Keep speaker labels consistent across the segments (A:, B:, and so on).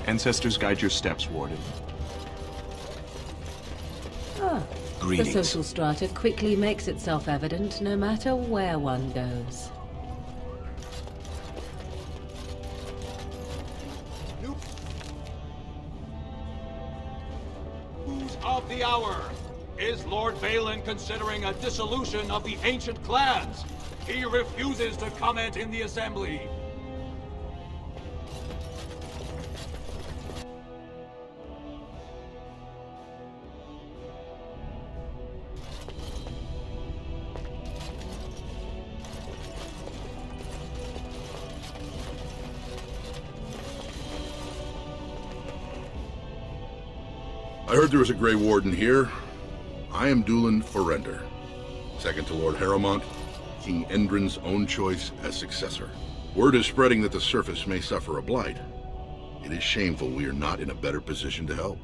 A: Ancestors guide your steps, Warden.
B: Ah,
A: Greetings.
B: the social strata quickly makes itself evident no matter where one goes.
C: News of the hour. Is Lord Balin considering a dissolution of the ancient clans? He refuses to comment in the assembly.
D: I heard there was a Grey Warden here. I am Dulin Forrender, second to Lord Harrowmont, King Endrin's own choice as successor. Word is spreading that the surface may suffer a blight. It is shameful we are not in a better position to help.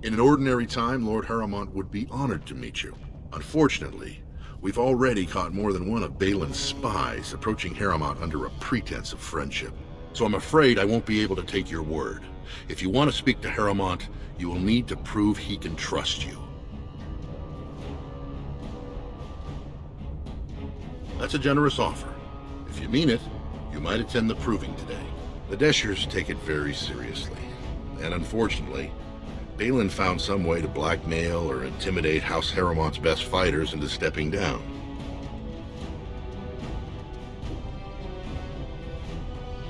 D: In an ordinary time, Lord Harrowmont would be honored to meet you. Unfortunately, we've already caught more than one of Balin's spies approaching Harrowmont under a pretense of friendship. So I'm afraid I won't be able to take your word. If you want to speak to Harrowmont, you will need to prove he can trust you. That's a generous offer. If you mean it, you might attend the proving today. The Deshers take it very seriously. And unfortunately, Balin found some way to blackmail or intimidate House Harrowmont's best fighters into stepping down.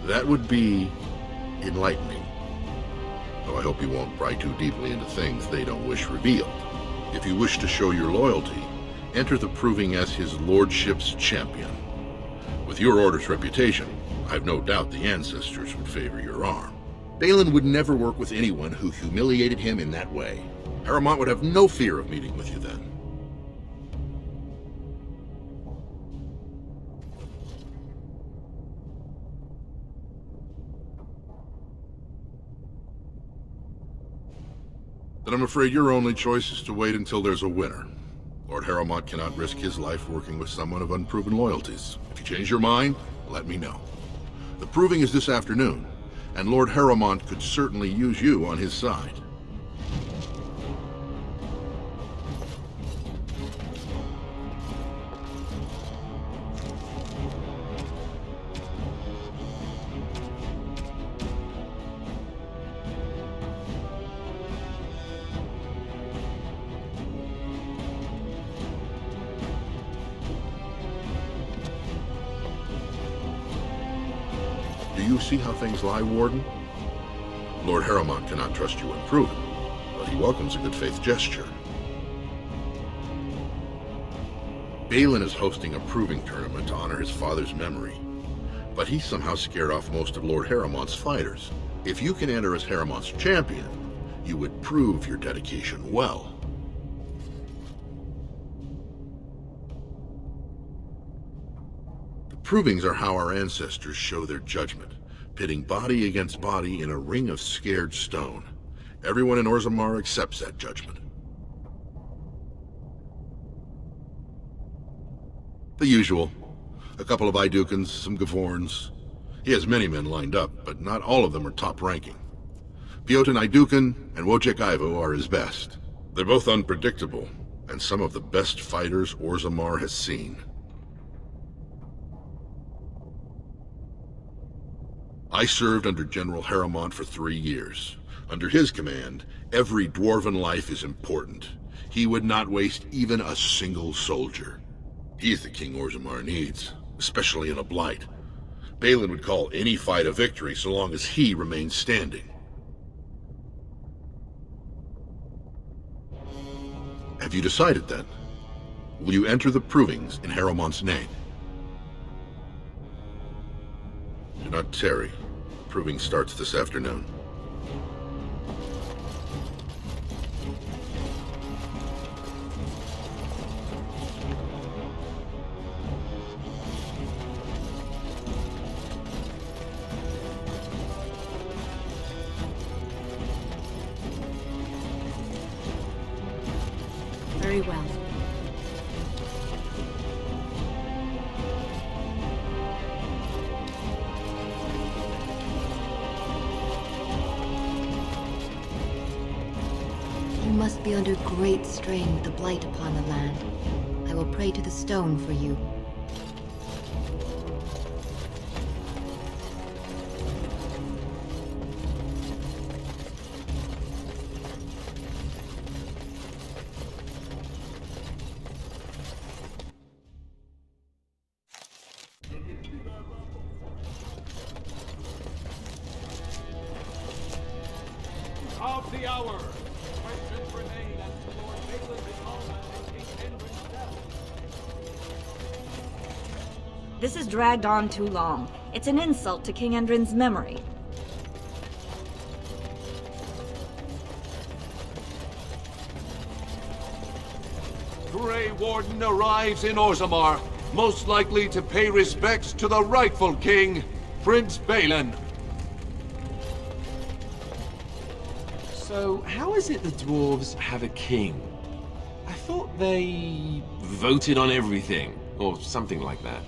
D: That would be enlightening. Though I hope you won't pry too deeply into things they don't wish revealed. If you wish to show your loyalty, enter the proving as his lordship's champion. With your order's reputation, I've no doubt the ancestors would favor your arm. Balin would never work with anyone who humiliated him in that way. Harrowmont would have no fear of meeting with you then. Then I'm afraid your only choice is to wait until there's a winner. Lord Harrowmont cannot risk his life working with someone of unproven loyalties. If you change your mind, let me know. The proving is this afternoon, and Lord Harrowmont could certainly use you on his side. Do you see how things lie, Warden? Lord Harrowmont cannot trust you unproven, but he welcomes a good faith gesture. Balin is hosting a proving tournament to honor his father's memory, but he somehow scared off most of Lord Harrowmont's fighters. If you can enter as Harrowmont's champion, you would prove your dedication well. Provings are how our ancestors show their judgment, pitting body against body in a ring of scared stone. Everyone in Orzammar accepts that judgment. The usual. A couple of Idukans, some Gavorns. He has many men lined up, but not all of them are top-ranking. Piotin Idukan and Wojciech Ivo are his best. They're both unpredictable, and some of the best fighters Orzammar has seen. I served under General Harrowmont for 3 years. Under his command, every dwarven life is important. He would not waste even a single soldier. He is the king Orzammar needs, especially in a blight. Balin would call any fight a victory so long as he remains standing. Have you decided then? Will you enter the provings in Harrowmont's name? Do not tarry. The proving starts this afternoon.
B: Very well.
E: must be under great strain with the blight upon the land. I will pray to the stone for you.
C: Of the hour, questions remain as to Lord Balin's involvement in King Hendrik's death.
F: This has dragged on too long. It's an insult to King Endrin's memory.
C: Grey Warden arrives in Orzammar, most likely to pay respects to the rightful king, Prince Balin.
G: So, how is it the dwarves have a king? I thought they voted on everything, or something like that.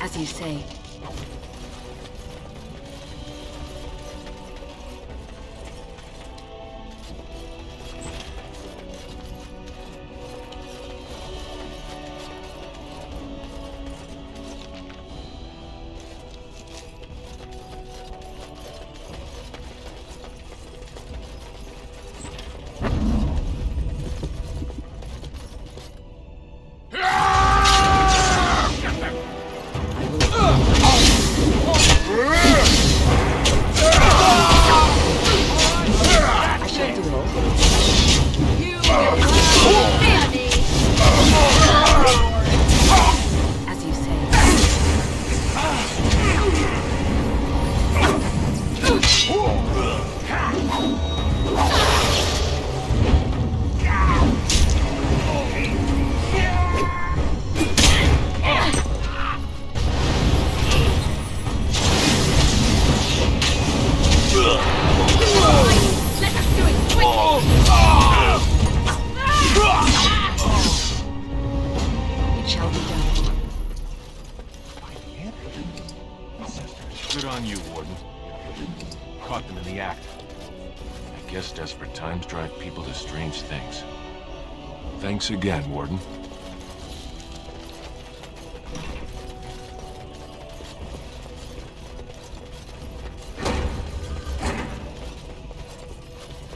E: As you say.
A: Good on you, Warden. Caught them in the act. I guess desperate times drive people to strange things. Thanks again, Warden.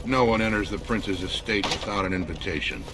D: No one enters the prince's estate without an invitation.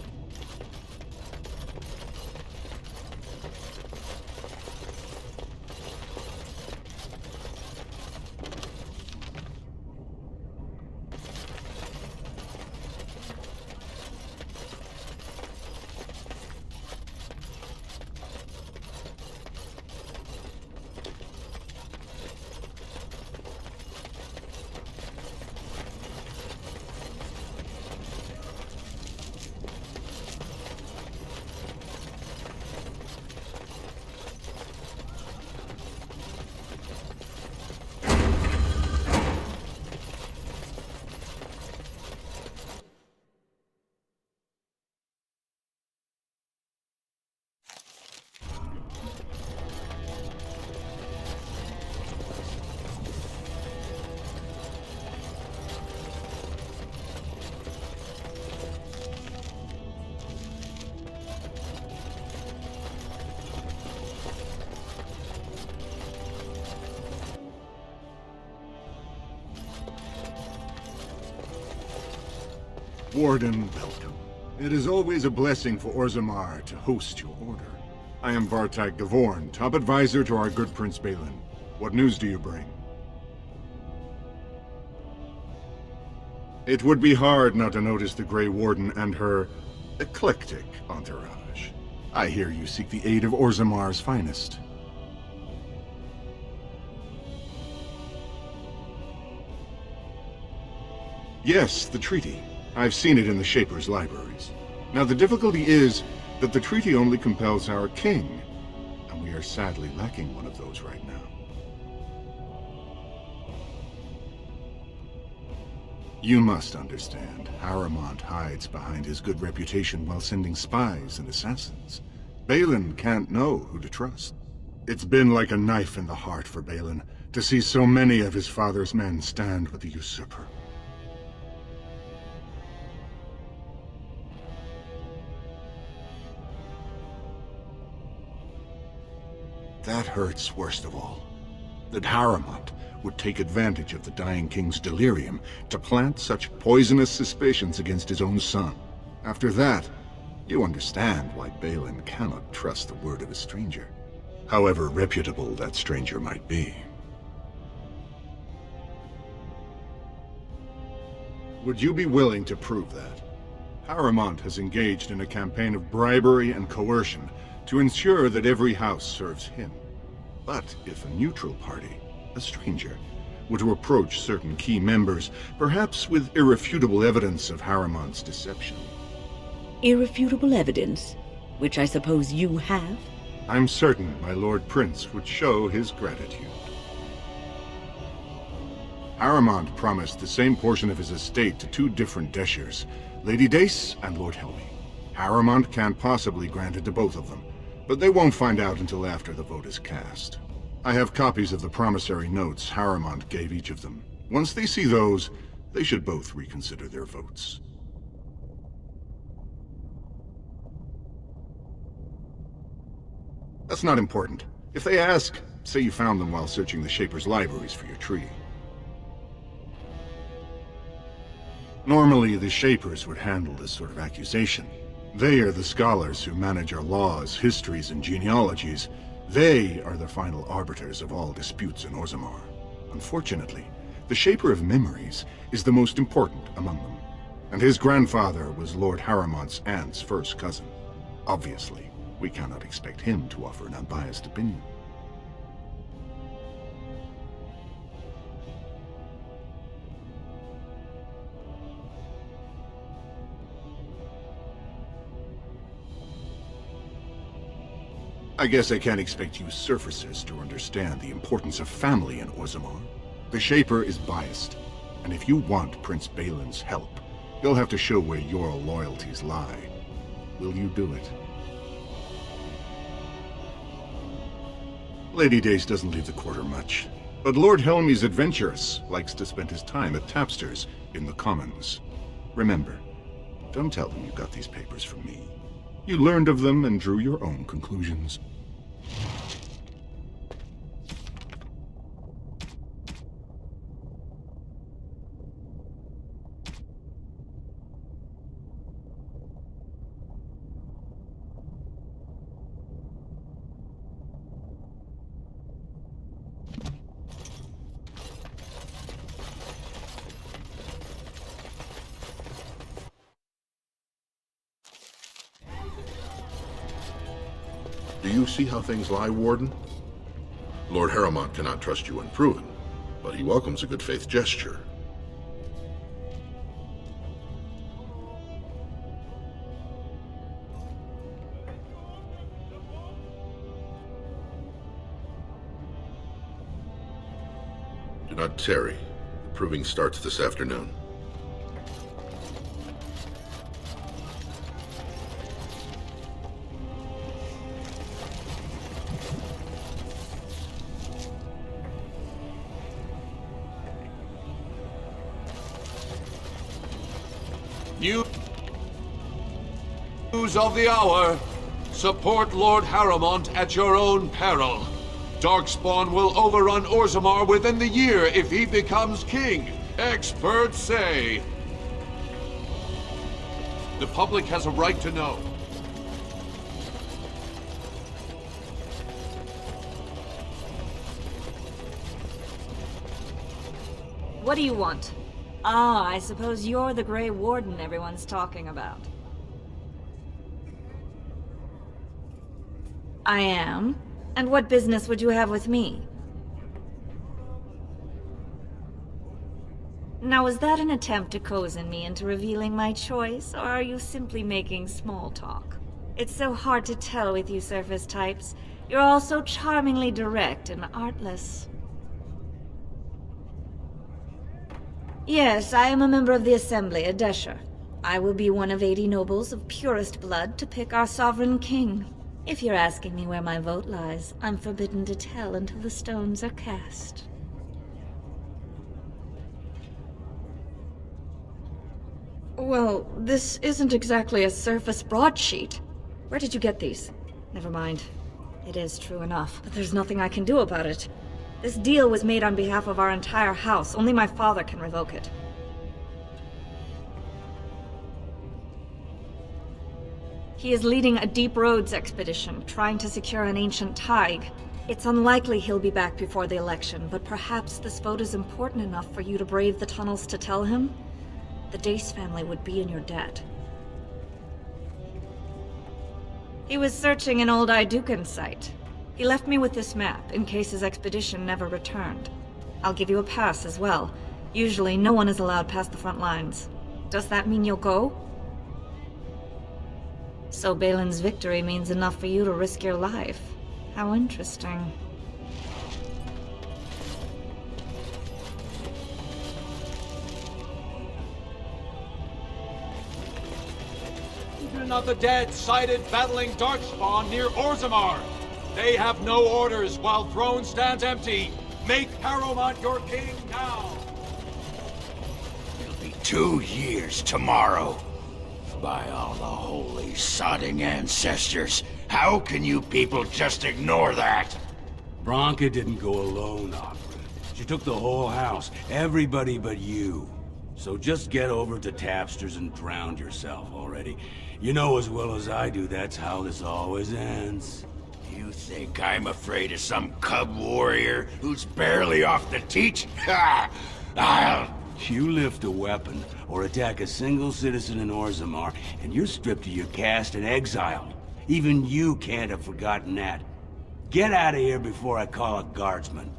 H: Warden, welcome. It is always a blessing for Orzammar to host your order. I am Bartak Gavorn, top advisor to our good Prince Balin. What news do you bring? It would be hard not to notice the Grey Warden and her eclectic entourage. I hear you seek the aid of Orzammar's finest. Yes, the treaty. I've seen it in the Shaper's libraries. Now the difficulty is that the treaty only compels our king, and we are sadly lacking one of those right now. You must understand, Haramont hides behind his good reputation while sending spies and assassins. Balin can't know who to trust. It's been like a knife in the heart for Balin to see so many of his father's men stand with the usurper. That hurts worst of all. That Haramont would take advantage of the dying king's delirium to plant such poisonous suspicions against his own son. After that, you understand why Balin cannot trust the word of a stranger, however reputable that stranger might be. Would you be willing to prove that? Haramont has engaged in a campaign of bribery and coercion to ensure that every house serves him. But if a neutral party, a stranger, were to approach certain key members, perhaps with irrefutable evidence of Haramont's deception.
I: Irrefutable evidence? Which I suppose you have?
H: I'm certain my Lord Prince would show his gratitude. Haramont promised the same portion of his estate to two different Deshers, Lady Dace and Lord Helmy. Haramont can't possibly grant it to both of them, but they won't find out until after the vote is cast. I have copies of the promissory notes Haramont gave each of them. Once they see those, they should both reconsider their votes. That's not important. If they ask, say you found them while searching the Shaper's libraries for your tree. Normally, the Shapers would handle this sort of accusation. They are the scholars who manage our laws, histories, and genealogies. They are the final arbiters of all disputes in Orzammar. Unfortunately, the Shaper of Memories is the most important among them, and his grandfather was Lord Haramont's aunt's first cousin. Obviously, we cannot expect him to offer an unbiased opinion. I guess I can't expect you surfacers to understand the importance of family in Orzammar. The Shaper is biased, and if you want Prince Balin's help, you'll have to show where your loyalties lie. Will you do it? Lady Dace doesn't leave the quarter much, but Lord Helmy's adventurous, likes to spend his time at tapsters in the Commons. Remember, don't tell them you got these papers from me. You learned of them and drew your own conclusions.
D: Do you see how things lie, Warden? Lord Haramont cannot trust you unproven, but he welcomes a good faith gesture. Do not tarry. The proving starts this afternoon.
C: News of the hour. Support Lord Haramont at your own peril. Darkspawn will overrun Orzammar within the year if he becomes king. Experts say. The public has a right to know.
F: What do you want? Ah, I suppose you're the Grey Warden everyone's talking about. I am. And what business would you have with me? Now, was that an attempt to cozen me into revealing my choice, or are you simply making small talk? It's so hard to tell with you surface types. You're all so charmingly direct and artless. Yes, I am a member of the Assembly, a Desher. I will be one of 80 nobles of purest blood to pick our sovereign king. If you're asking me where my vote lies, I'm forbidden to tell until the stones are cast. Well, this isn't exactly a surface broadsheet. Where did you get these? Never mind. It is true enough, but there's nothing I can do about it. This deal was made on behalf of our entire house. Only my father can revoke it. He is leading a Deep Roads expedition, trying to secure an ancient Tig. It's unlikely he'll be back before the election, but perhaps this vote is important enough for you to brave the tunnels to tell him? The Dace family would be in your debt. He was searching an old Idukan site. He left me with this map, in case his expedition never returned. I'll give you a pass as well. Usually, no one is allowed past the front lines. Does that mean you'll go? So Balin's victory means enough for you to risk your life. How interesting.
C: Children of the dead sighted battling Darkspawn near Orzammar. They have no orders while throne stands empty. Make Harrowmont your king now.
J: It'll be 2 years tomorrow. By all the holy sodding ancestors, how can you people just ignore that?
K: Bronca didn't go alone, Opera. She took the whole house, everybody but you. So just get over to Tapster's and drown yourself already. You know as well as I do that's how this always ends.
J: You think I'm afraid of some cub warrior who's barely off the teat? Ha! I'll...
K: You lift a weapon or attack a single citizen in Orzammar, and you're stripped of your caste and exiled. Even you can't have forgotten that. Get out of here before I call a guardsman.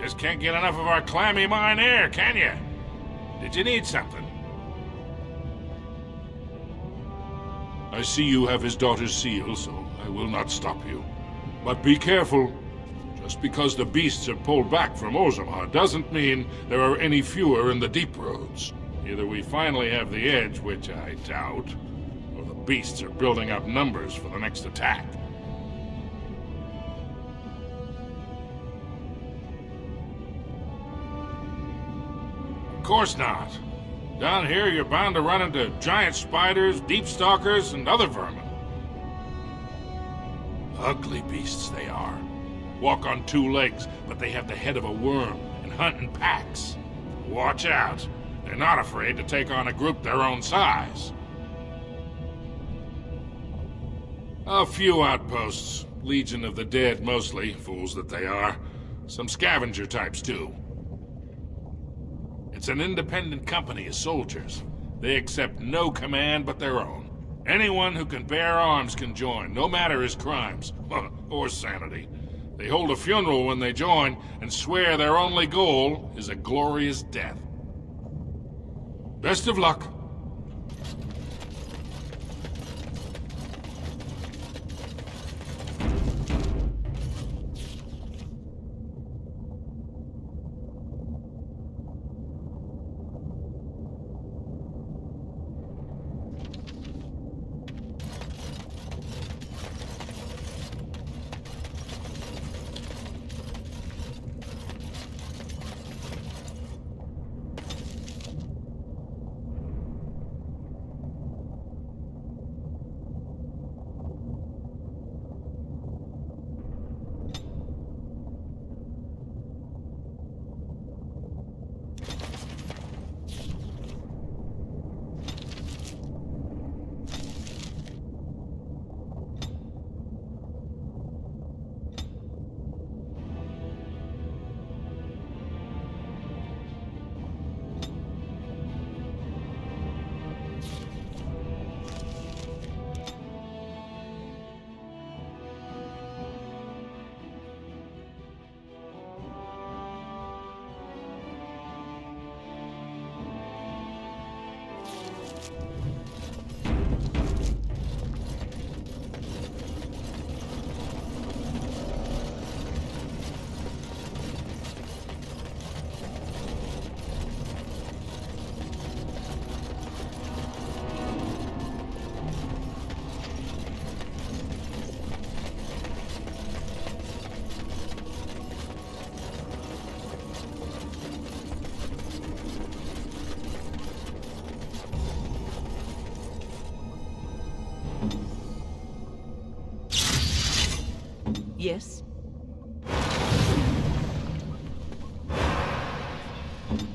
A: Just can't get enough of our clammy mine air, can you? Did you need something?
L: I see you have his daughter's seal, so I will not stop you. But be careful. Just because the beasts have pulled back from Orzammar doesn't mean there are any fewer in the Deep Roads. Either we finally have the edge, which I doubt, or the beasts are building up numbers for the next attack. Of course not. Down here, you're bound to run into giant spiders, deep stalkers, and other vermin. Ugly beasts they are. Walk on 2 legs, but they have the head of a worm and hunt in packs. Watch out. They're not afraid to take on a group their own size. A few outposts. Legion of the Dead mostly, fools that they are. Some scavenger types too. It's an independent company of soldiers. They accept no command but their own. Anyone who can bear arms can join, no matter his crimes, or sanity. They hold a funeral when they join, and swear their only goal is a glorious death. Best of luck.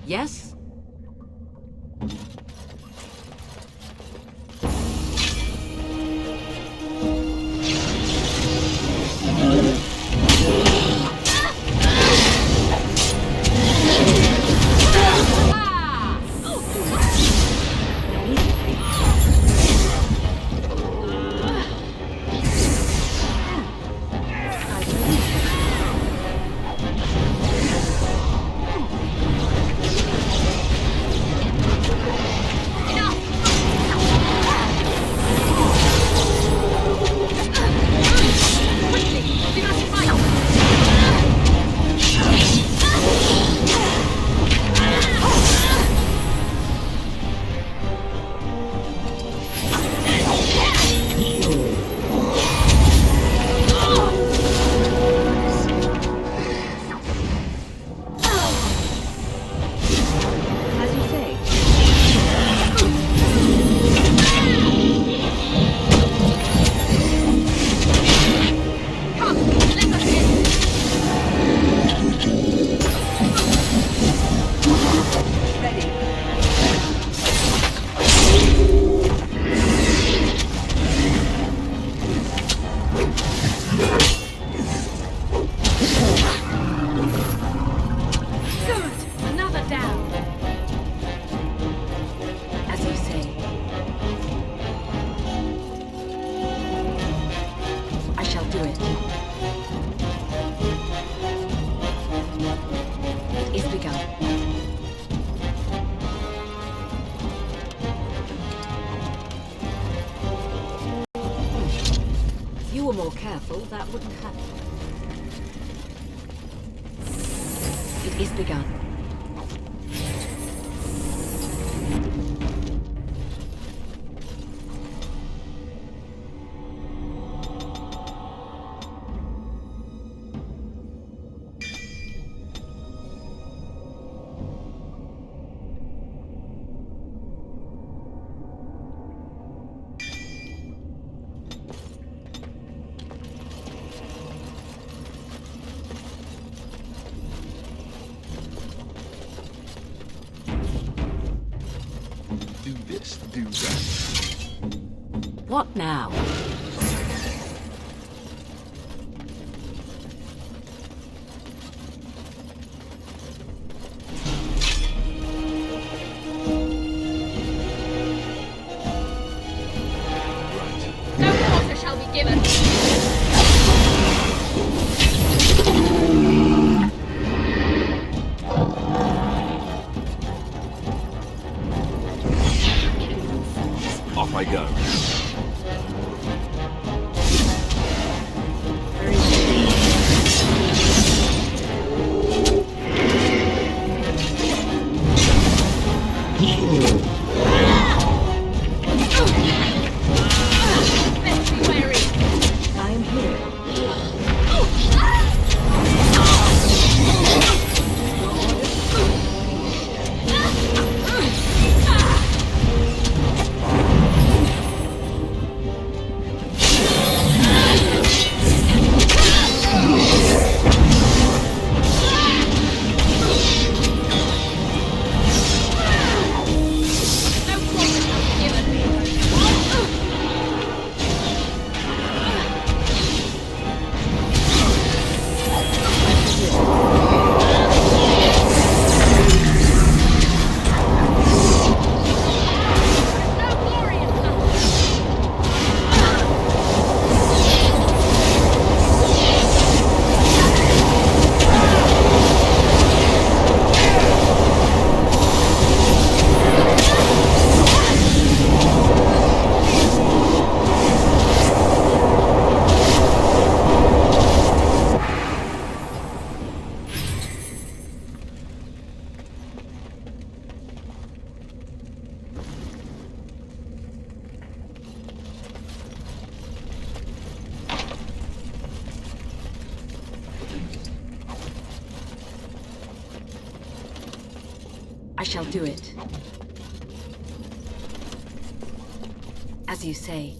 B: Yes? More careful, that wouldn't happen. It is begun.
A: Do that.
B: What now?
M: No quarter shall be given.
A: Off I go.
B: I shall do it. As you say.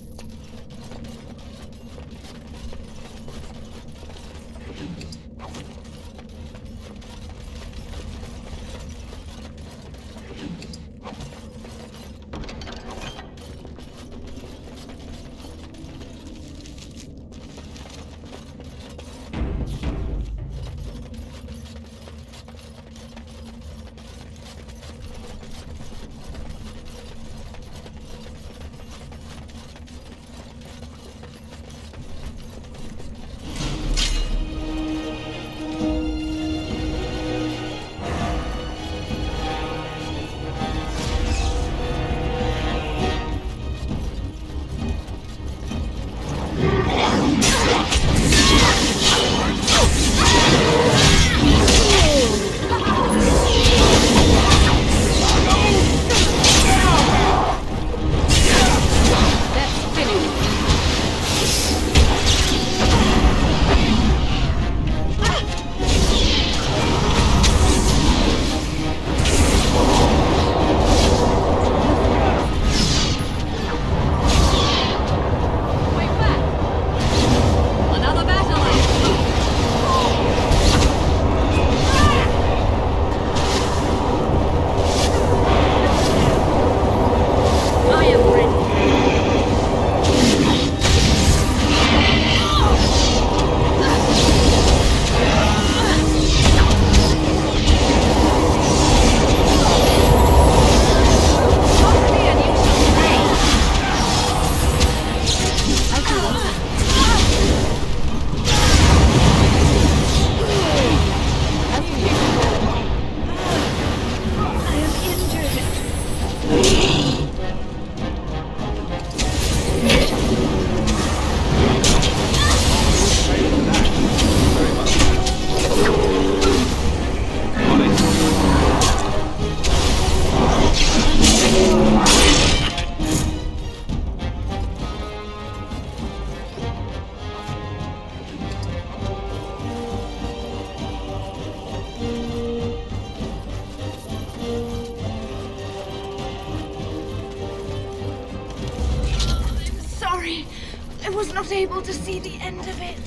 M: I was not able to see the end of it.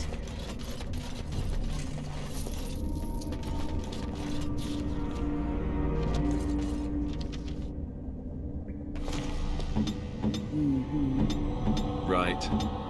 G: Right.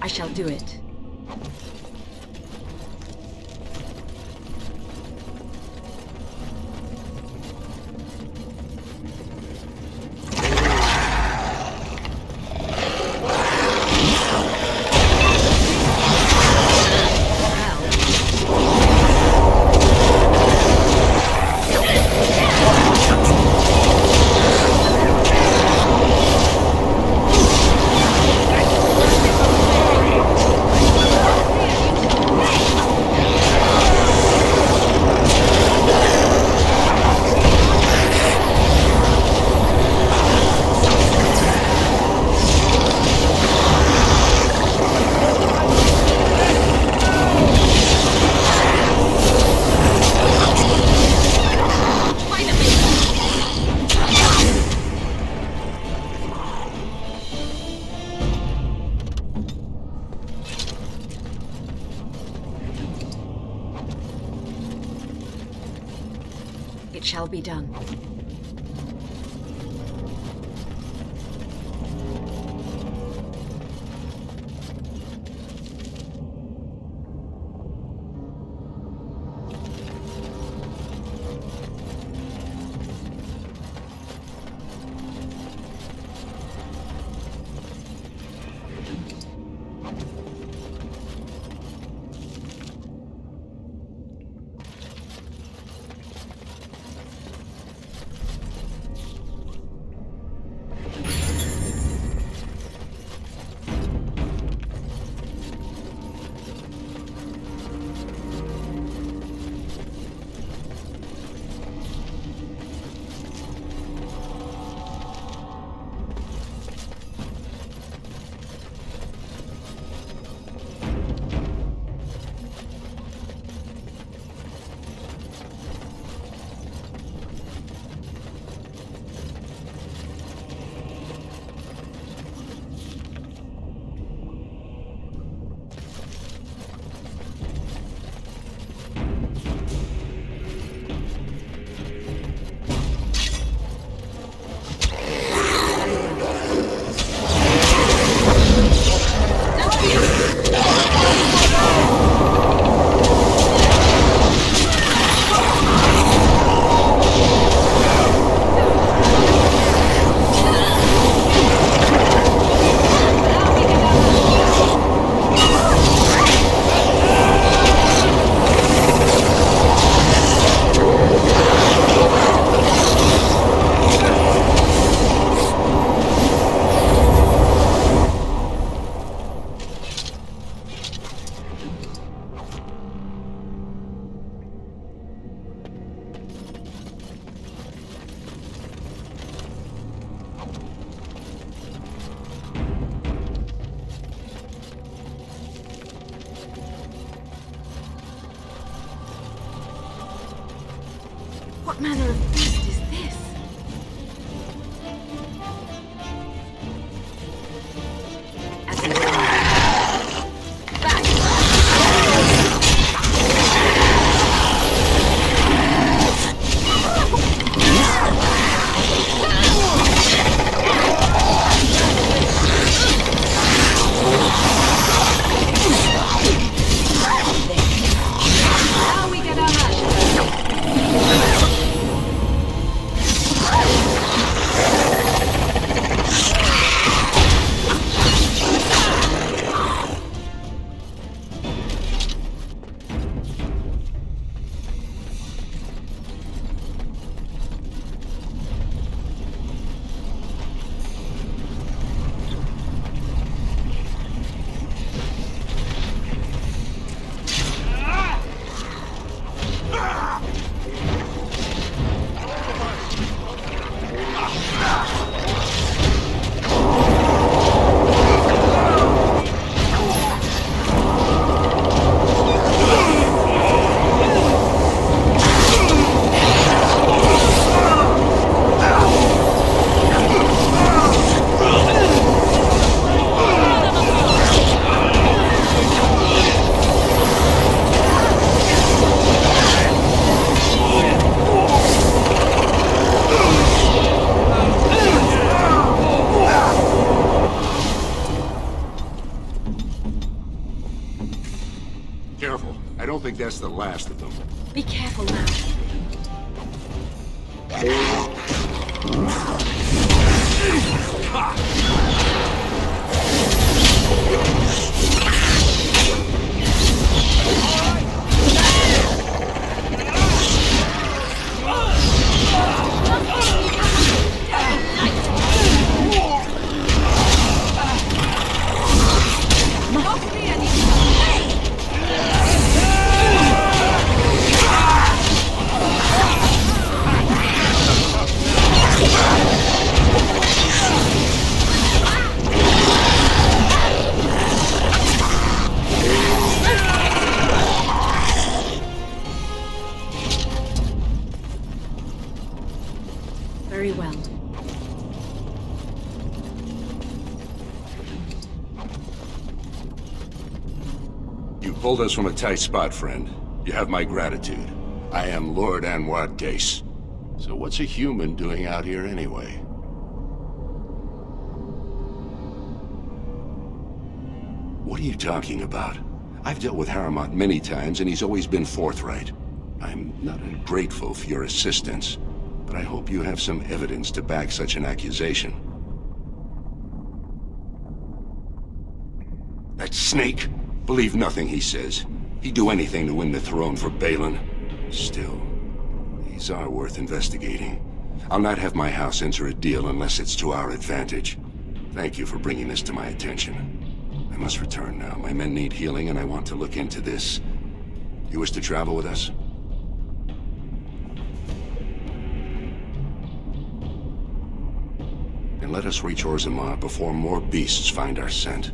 B: I shall do it. It shall be done.
M: What manner of beast is this?
B: Now we get our match.
N: Careful. I don't think that's the last of them.
M: Be careful now.
B: Very well.
N: You pulled us from a tight spot, friend. You have my gratitude. I am Lord Anwar Dace. So what's a human doing out here anyway? What are you talking about? I've dealt with Harriman many times, and he's always been forthright. I'm not ungrateful for your assistance, but I hope you have some evidence to back such an accusation. That snake? Believe nothing he says. He'd do anything to win the throne for Balin. Still, these are worth investigating. I'll not have my house enter a deal unless it's to our advantage. Thank you for bringing this to my attention. I must return now. My men need healing, and I want to look into this. You wish to travel with us? And let us reach Orzammar before more beasts find our scent.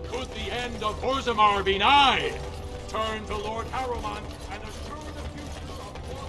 C: Could the end of Orzammar be nigh? Turn to Lord Harriman and assure the future of war.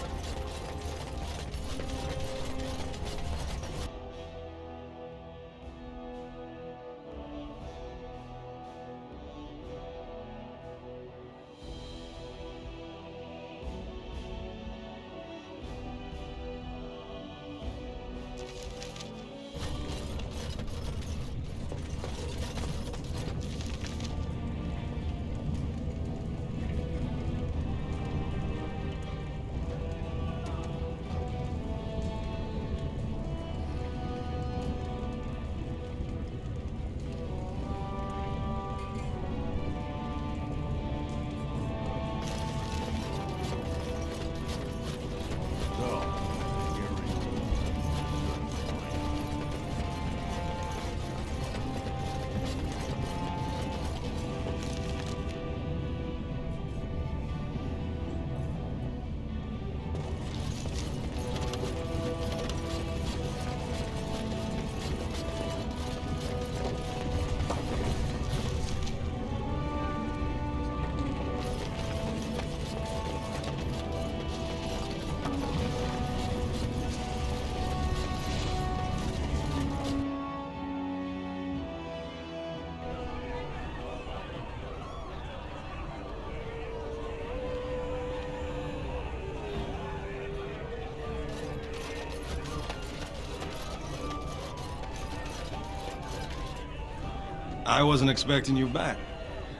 O: I wasn't expecting you back.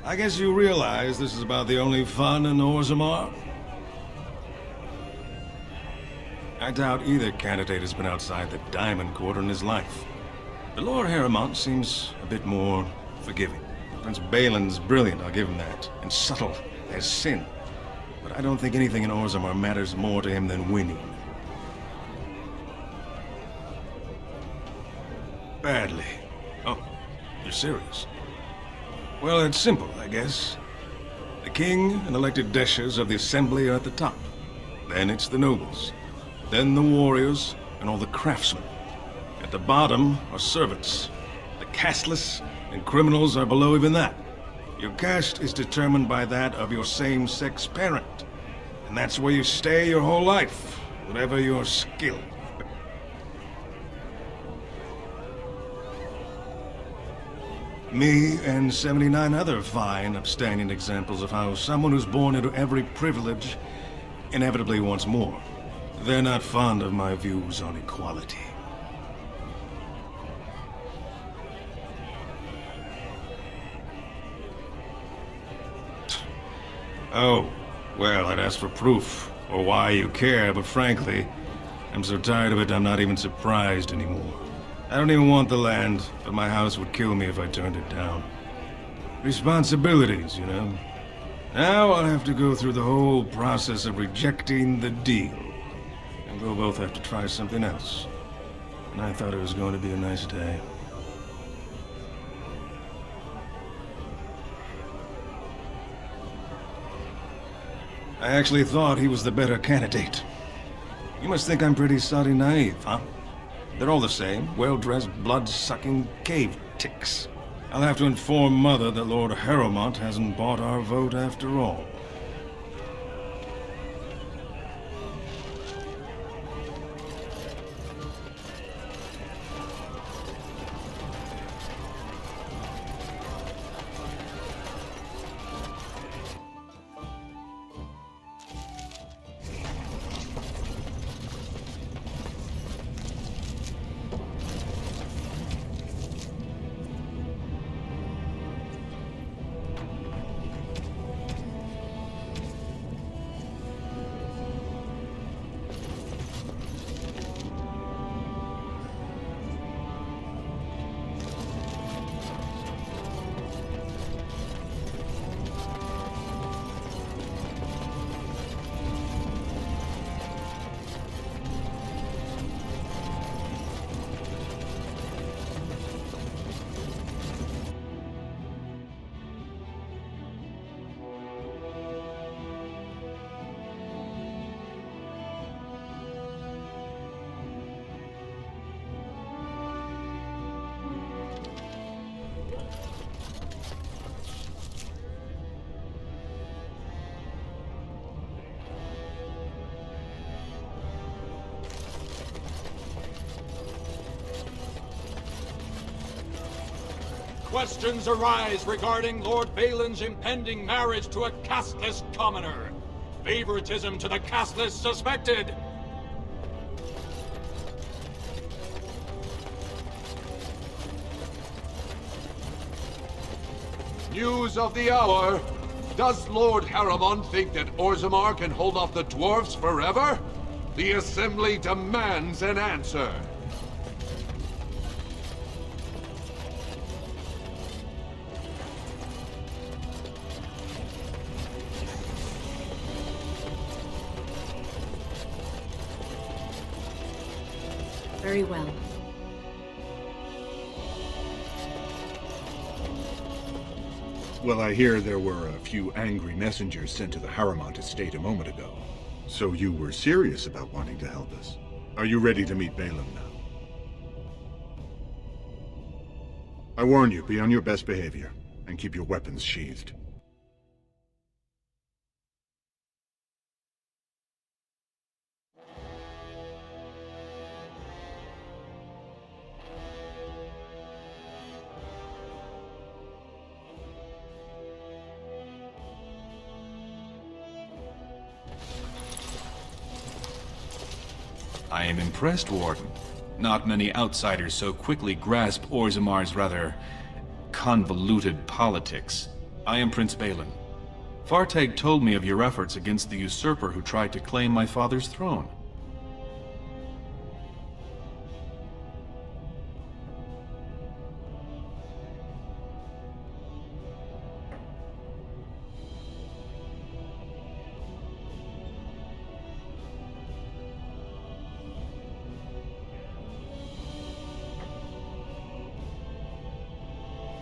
O: I guess you realize this is about the only fun in Orzammar? I doubt either candidate has been outside the Diamond Quarter in his life. But Lord Harrowmont seems a bit more forgiving. Prince Balin's brilliant, I'll give him that, and subtle as sin. But I don't think anything in Orzammar matters more to him than winning. Badly. Oh, you're serious? Well, it's simple, I guess. The king and elected deshers of the assembly are at the top. Then it's the nobles. Then the warriors and all the craftsmen. At the bottom are servants. The casteless and criminals are below even that. Your caste is determined by that of your same-sex parent. And that's where you stay your whole life, whatever your skill. Me and 79 other fine, upstanding examples of how someone who's born into every privilege inevitably wants more. They're not fond of my views on equality. Oh, well, I'd ask for proof, or why you care, but frankly, I'm so tired of it I'm not even surprised anymore. I don't even want the land, but my house would kill me if I turned it down. Responsibilities, you know. Now I'll have to go through the whole process of rejecting the deal. And we'll both have to try something else. And I thought it was going to be a nice day. I actually thought he was the better candidate. You must think I'm pretty soddy naive, huh? They're all the same, well-dressed, blood-sucking cave ticks. I'll have to inform Mother that Lord Harrowmont hasn't bought our vote after all.
C: Questions arise regarding Lord Balin's impending marriage to a casteless commoner. Favoritism to the casteless suspected. News of the hour. Does Lord Harrowmont think that Orzammar can hold off the dwarfs forever? The Assembly demands an answer.
B: Very well.
H: Well, I hear there were a few angry messengers sent to the Harrowmont estate a moment ago. So you were serious about wanting to help us. Are you ready to meet Balin now? I warn you, be on your best behavior, and keep your weapons sheathed.
P: I am impressed, Warden. Not many outsiders so quickly grasp Orzammar's rather convoluted politics. I am Prince Balin. Fartag told me of your efforts against the usurper who tried to claim my father's throne.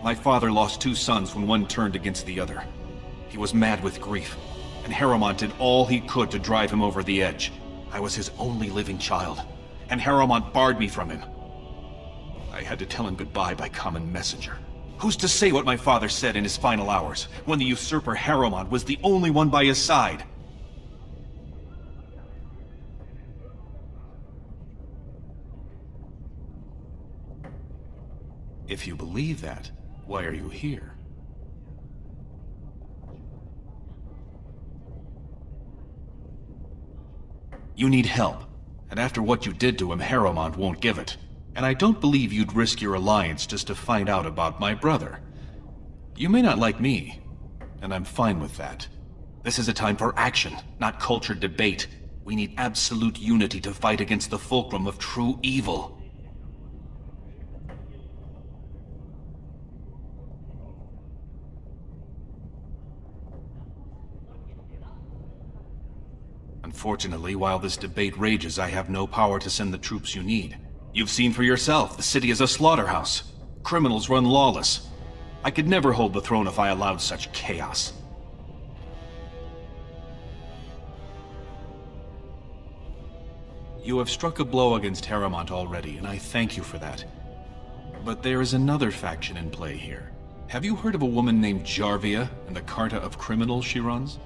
P: My father lost 2 sons when one turned against the other. He was mad with grief, and Harrowmont did all he could to drive him over the edge. I was his only living child, and Harrowmont barred me from him. I had to tell him goodbye by common messenger. Who's to say what my father said in his final hours, when the usurper Harrowmont was the only one by his side? If you believe that, why are you here? You need help, and after what you did to him, Harrowmont won't give it. And I don't believe you'd risk your alliance just to find out about my brother. You may not like me, and I'm fine with that. This is a time for action, not cultured debate. We need absolute unity to fight against the fulcrum of true evil. Unfortunately, while this debate rages, I have no power to send the troops you need. You've seen for yourself, the city is a slaughterhouse. Criminals run lawless. I could never hold the throne if I allowed such chaos. You have struck a blow against Harrowmont already, and I thank you for that. But there is another faction in play here. Have you heard of a woman named Jarvia and the Carta of Criminals she runs?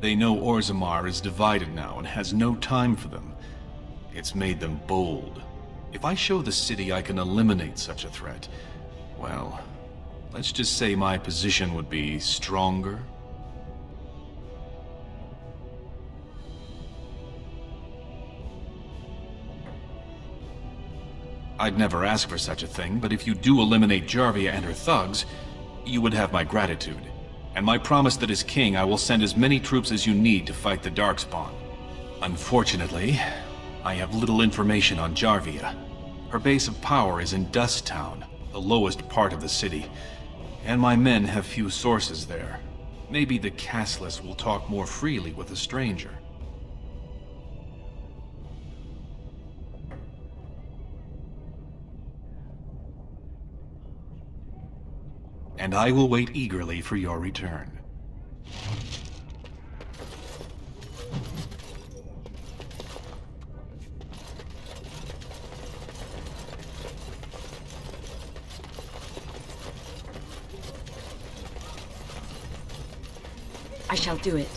P: They know Orzammar is divided now and has no time for them. It's made them bold. If I show the city I can eliminate such a threat, well, let's just say my position would be stronger. I'd never ask for such a thing, but if you do eliminate Jarvia and her thugs, you would have my gratitude. And my promise that as king, I will send as many troops as you need to fight the Darkspawn. Unfortunately, I have little information on Jarvia. Her base of power is in Dust Town, the lowest part of the city, and my men have few sources there. Maybe the castless will talk more freely with a stranger. And I will wait eagerly for your return.
I: I shall do it.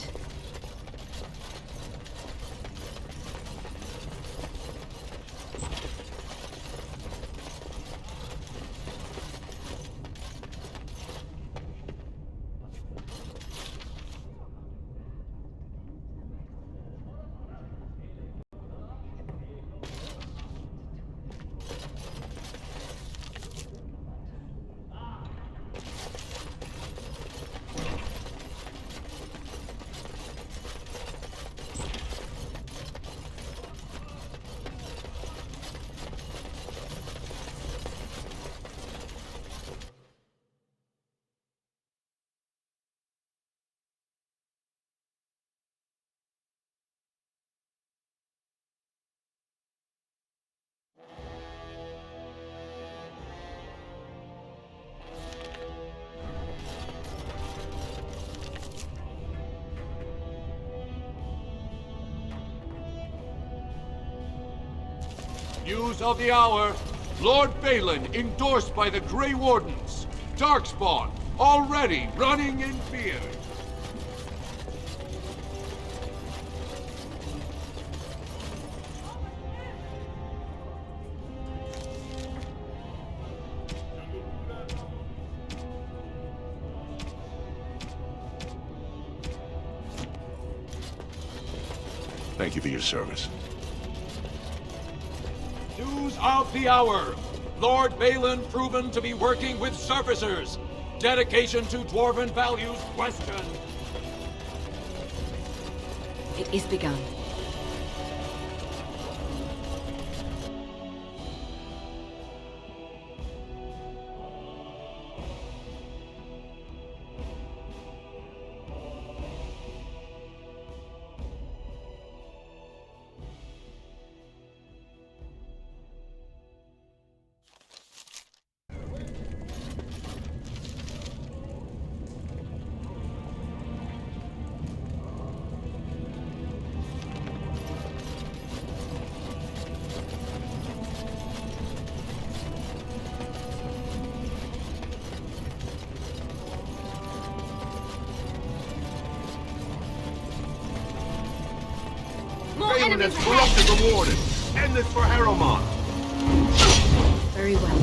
C: News of the hour. Lord Balin endorsed by the Grey Wardens. Darkspawn already running in fear.
J: Thank you for your service.
C: Do News of the hour. Lord Balin proven to be working with surfacers. Dedication to Dwarven values questioned.
B: It is begun.
J: Balin has corrupted the Warden. End this for Harrowmont.
B: Very well.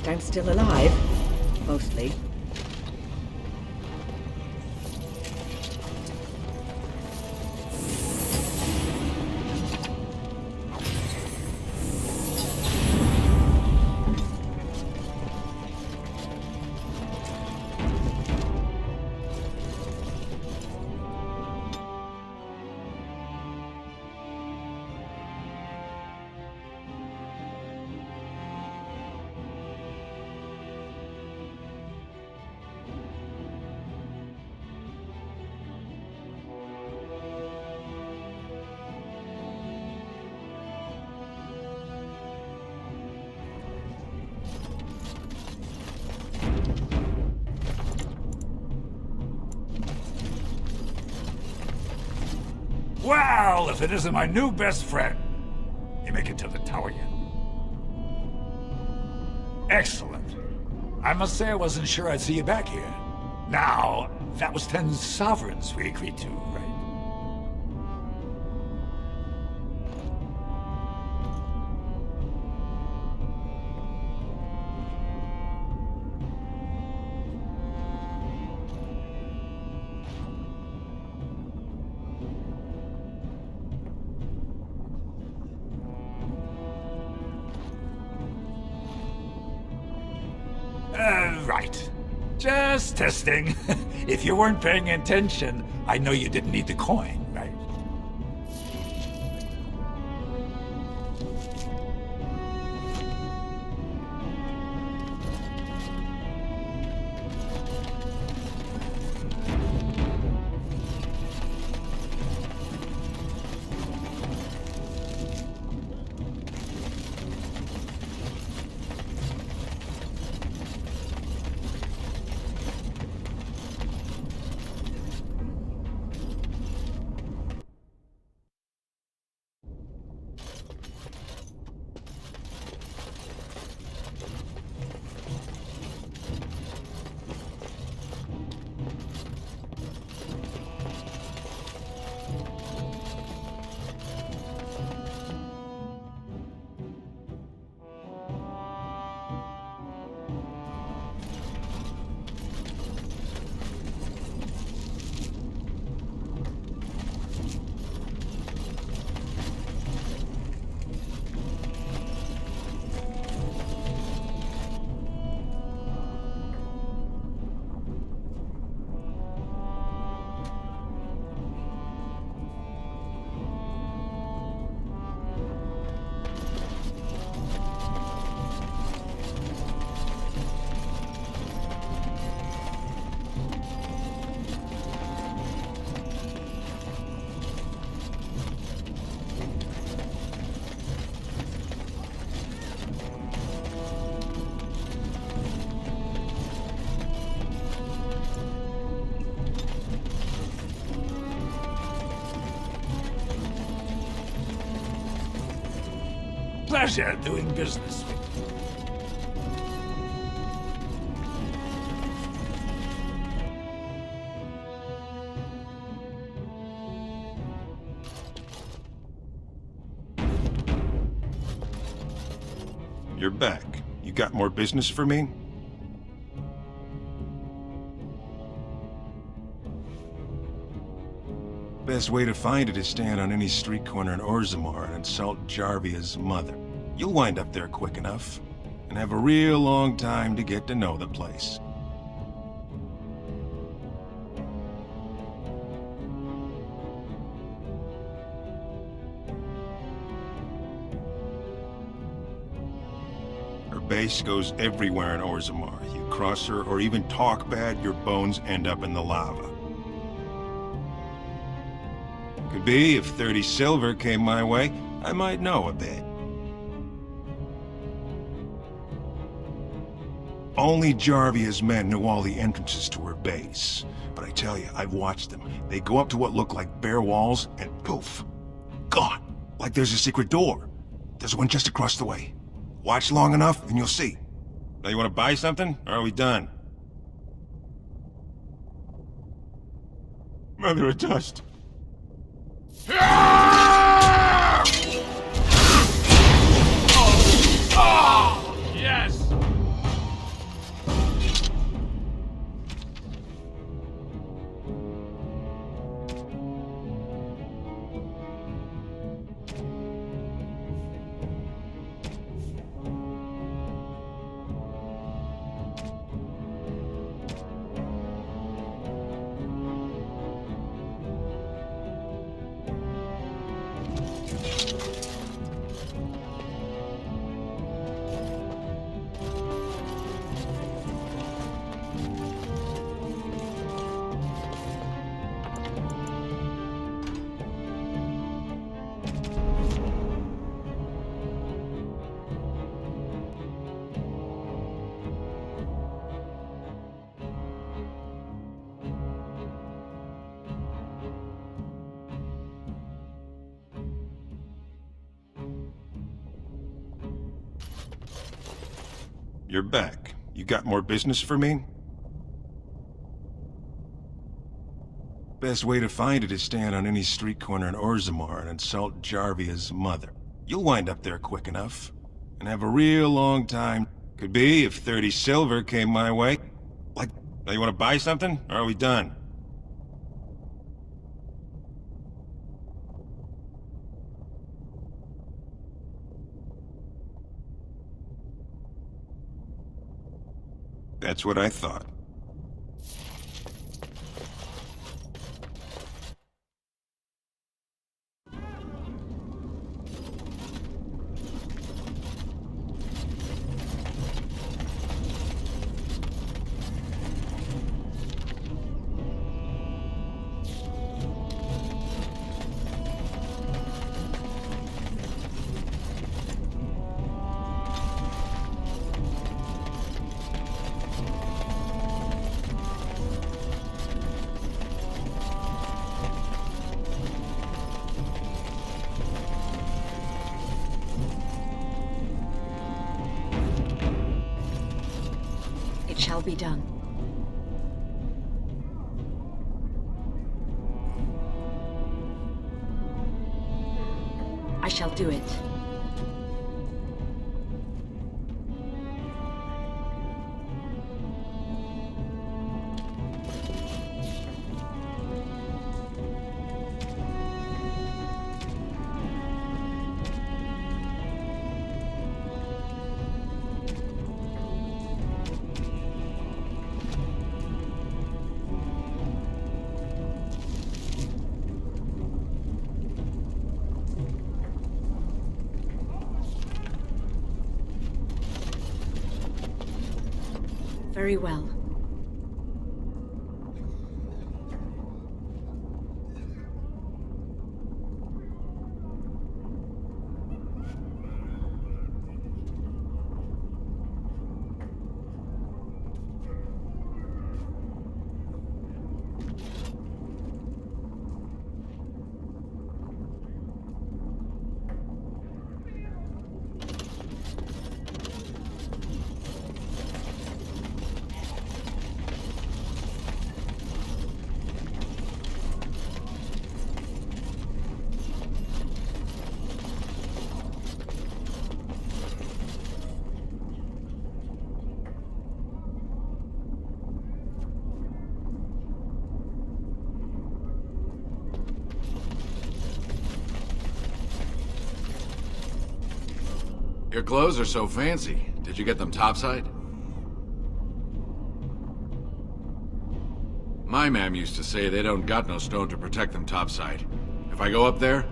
I: I'm still alive. Mostly.
J: Well, if it isn't my new best friend. You make it to the tower yet? Excellent. I must say I wasn't sure I'd see you back here. Now, that was 10 sovereigns we agreed to, right? Right. Just testing. If you weren't paying attention, I know you didn't need the coin, right?
K: pleasure doing business with you.
O: You're back. You got more business for me? Best way to find it is stand on any street corner in Orzammar and insult Jarvia's mother. You'll wind up there quick enough, and have a real long time to get to know the place. Her base goes everywhere in Orzammar. You cross her or even talk bad, your bones end up in the lava. Could be if 30 silver came my way, I might know a bit. Only Jarvia's men knew all the entrances to her base. But I tell you, I've watched them. They go up to what look like bare walls, and poof! Gone! Like there's a secret door. There's one just across the way. Watch long enough, and you'll see. Now you want to buy something, or are we done? Mother of Dust.
C: Yes!
O: You're back. You got more business for me? Best way to find it is stand on any street corner in Orzammar and insult Jarvia's mother. You'll wind up there quick enough, and have a real long time. Could be if 30 silver came my way. Like, now you want to buy something, or are we done? That's what I thought.
F: It shall be done. I shall do it. Very well.
Q: Your clothes are so fancy. Did you get them topside? My mam used to say they don't got no stone to protect them topside. If I go up there,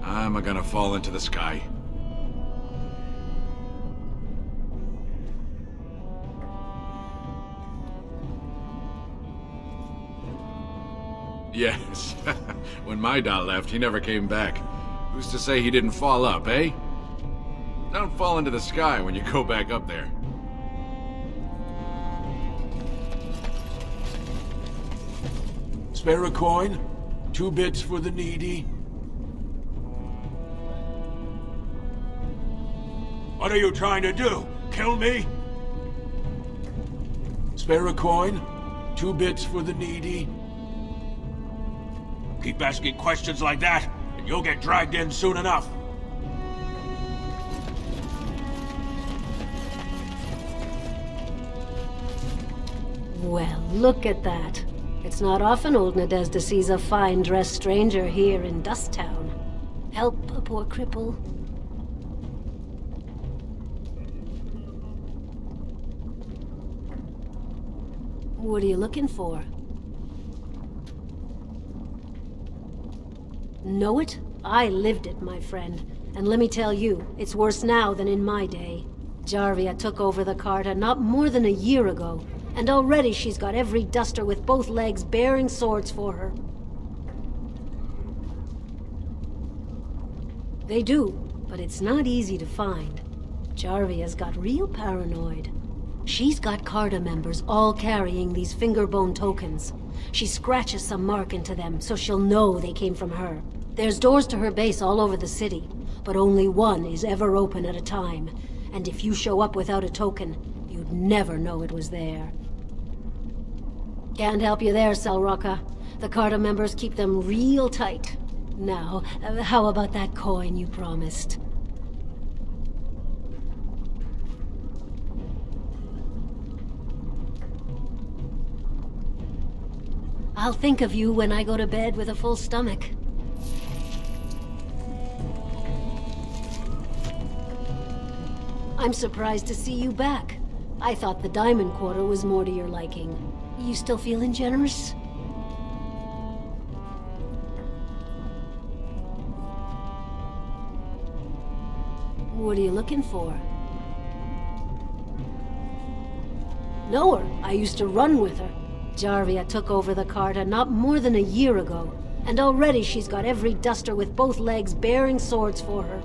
Q: I'm gonna fall into the sky. Yes. When my dad left, he never came back. Who's to say he didn't fall up, eh? Don't fall into the sky when you go back up there.
C: Spare a coin? 2 bits for the needy? What are you trying to do? Kill me? Spare a coin? 2 bits for the needy? Keep asking questions like that, and you'll get dragged in soon enough.
R: Well, look at that. It's not often old Nadezhda sees a fine-dressed stranger here in Dust Town. Help a poor cripple. What are you looking for? Know it? I lived it, my friend. And let me tell you, it's worse now than in my day. Jarvia took over the Carta not more than a year ago, and already she's got every duster with both legs bearing swords for her. They do, but it's not easy to find. Jarvia's got real paranoid. She's got Carta members all carrying these fingerbone tokens. She scratches some mark into them so she'll know they came from her. There's doors to her base all over the city, but only one is ever open at a time. And if you show up without a token, you'd never know it was there. Can't help you there, Selrocka. The Carta members keep them real tight. Now, how about that coin you promised? I'll think of you when I go to bed with a full stomach. I'm surprised to see you back. I thought the Diamond Quarter was more to your liking. You still feeling generous? What are you looking for? Know her. I used to run with her. Jarvia took over the Carta not more than a year ago, and already she's got every duster with both legs bearing swords for her.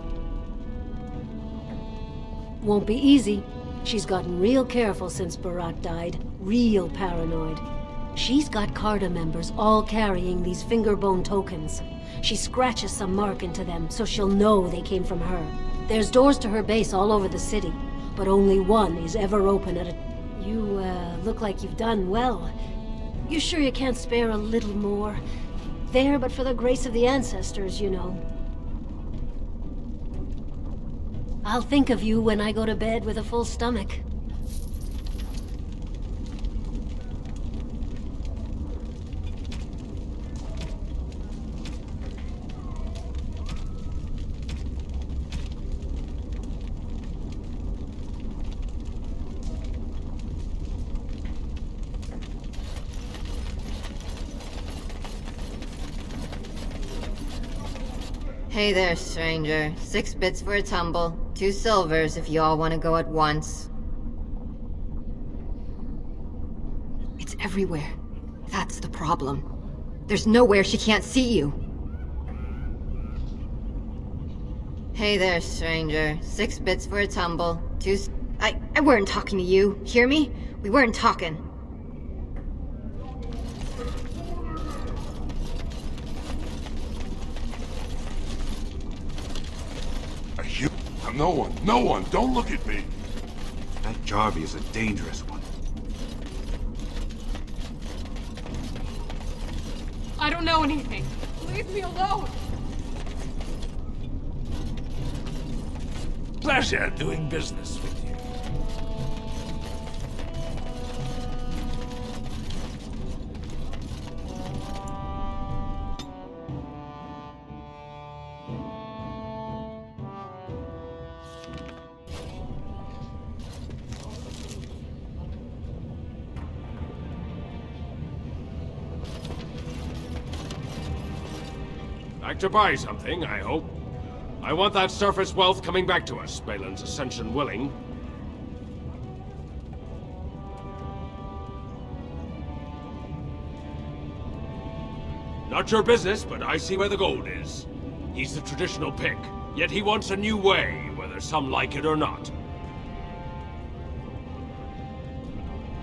R: Won't be easy. She's gotten real careful since Barat died. Real paranoid. She's got Carta members all carrying these fingerbone tokens. She scratches some mark into them so she'll know they came from her. There's doors to her base all over the city, but only one is ever open at a... You, look like you've done well. You sure you can't spare a little more? There, but for the grace of the ancestors, you know. I'll think of you when I go to bed with a full stomach.
E: Hey there, stranger. 6 bits for a tumble. 2 silvers if you all want to go at once. It's everywhere. That's the problem. There's nowhere she can't see you. Hey there, stranger. 6 bits for a tumble. 2... I weren't talking to you. Hear me? We weren't talking.
L: No one, don't look at me.
S: That Jarvia is a dangerous one.
M: I don't know anything. Leave me alone.
C: Pleasure doing business with you.
T: Back to buy something, I hope. I want that surface wealth coming back to us, Balin's ascension willing. Not your business, but I see where the gold is. He's the traditional pick, yet he wants a new way, whether some like it or not.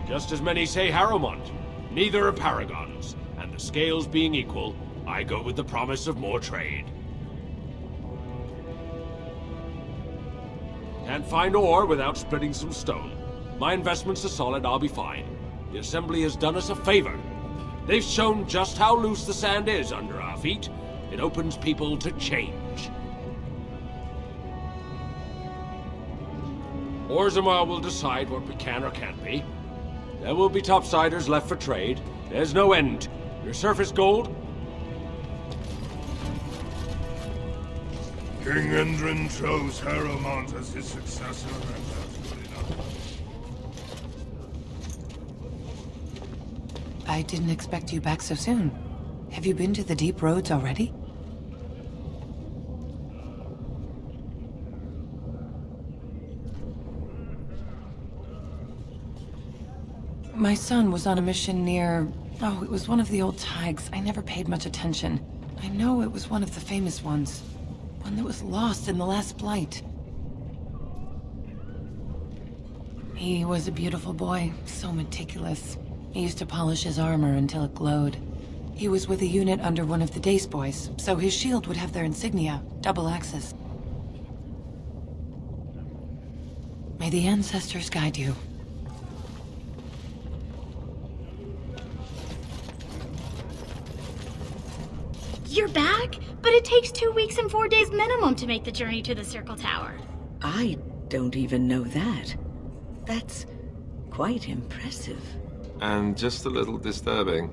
T: Just as many say Harrowmont. Neither are paragons, and the scales being equal, I go with the promise of more trade. Can't find ore without splitting some stone. My investments are solid, I'll be fine. The Assembly has done us a favor. They've shown just how loose the sand is under our feet. It opens people to change. Orzammar will decide what we can or can't be. There will be topsiders left for trade. There's no end. Your surface gold?
L: King Endrin chose Harrowmont as his successor, and that's good enough.
U: I didn't expect you back so soon. Have you been to the deep roads already? My son was on a mission near... Oh, it was one of the old Tigers. I never paid much attention. I know it was one of the famous ones. One that was lost in the last Blight. He was a beautiful boy, so meticulous. He used to polish his armor until it glowed. He was with a unit under one of the Dace boys, so his shield would have their insignia, double axes. May the ancestors guide you.
V: You're back? But it takes 2 weeks and 4 days minimum to make the journey to the Circle Tower.
I: I don't even know that. That's quite impressive.
G: And just a little disturbing.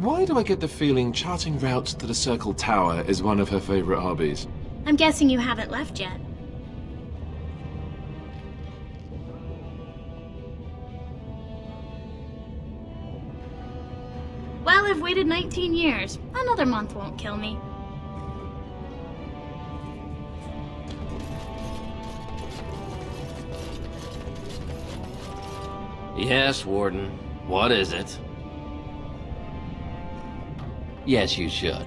G: Why do I get the feeling charting routes to the Circle Tower is one of her favorite hobbies?
V: I'm guessing you haven't left yet. Well, I've waited 19 years. Another month won't kill me.
W: Yes, Warden. What is it? Yes, you should.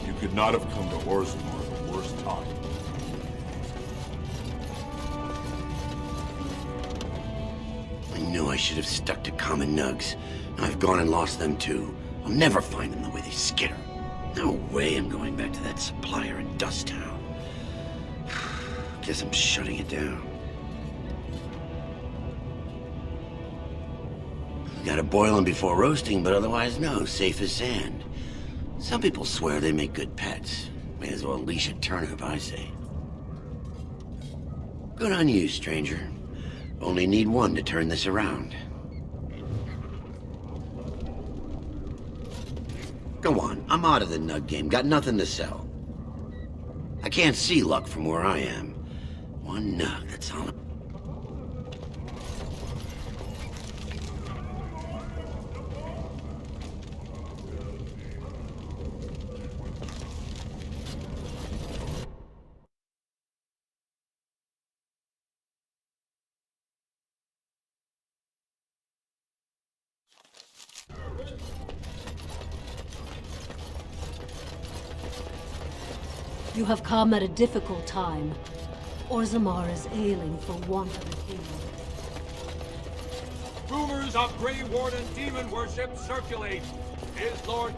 L: You could not have come to Orzammar at the worst time.
J: I knew I should have stuck to common nugs. I've gone and lost them too. I'll never find them the way they skitter. No way I'm going back to that supplier in Dust Town. Guess I'm shutting it down. Gotta boil them before roasting, but otherwise no, safe as sand. Some people swear they make good pets. May as well leash a turnip, I say. Good on you, stranger. Only need one to turn this around. Go on, I'm out of the nug game, got nothing to sell. I can't see luck from where I am. One nug, that's all.
R: You have come at a difficult time. Orzammar is ailing for want of a king.
C: Rumors of Grey Warden demon worship circulate. Is Lord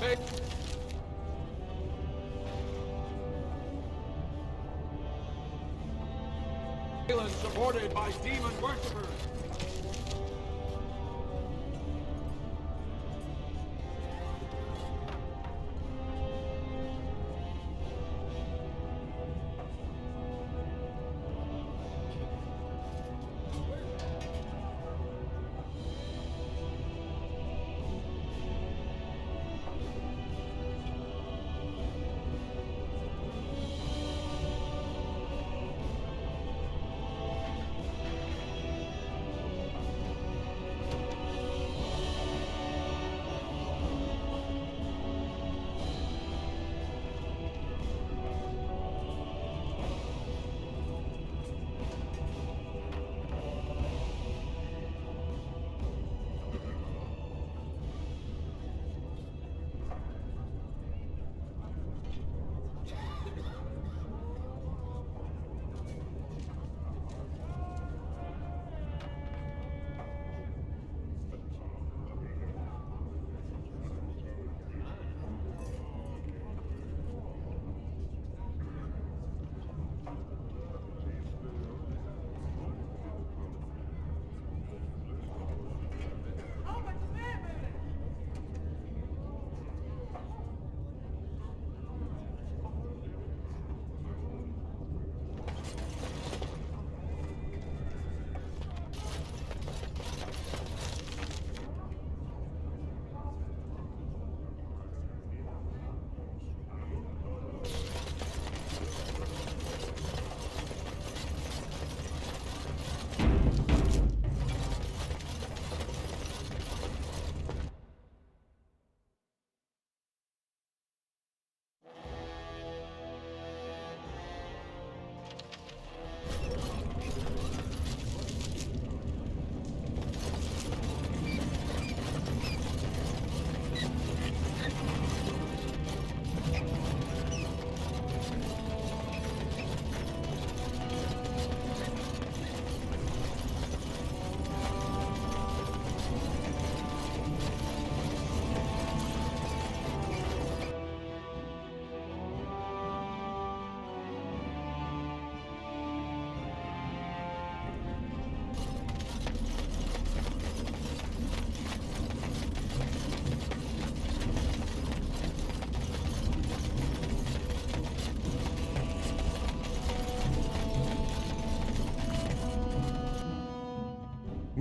C: Balin supported by demon worshippers?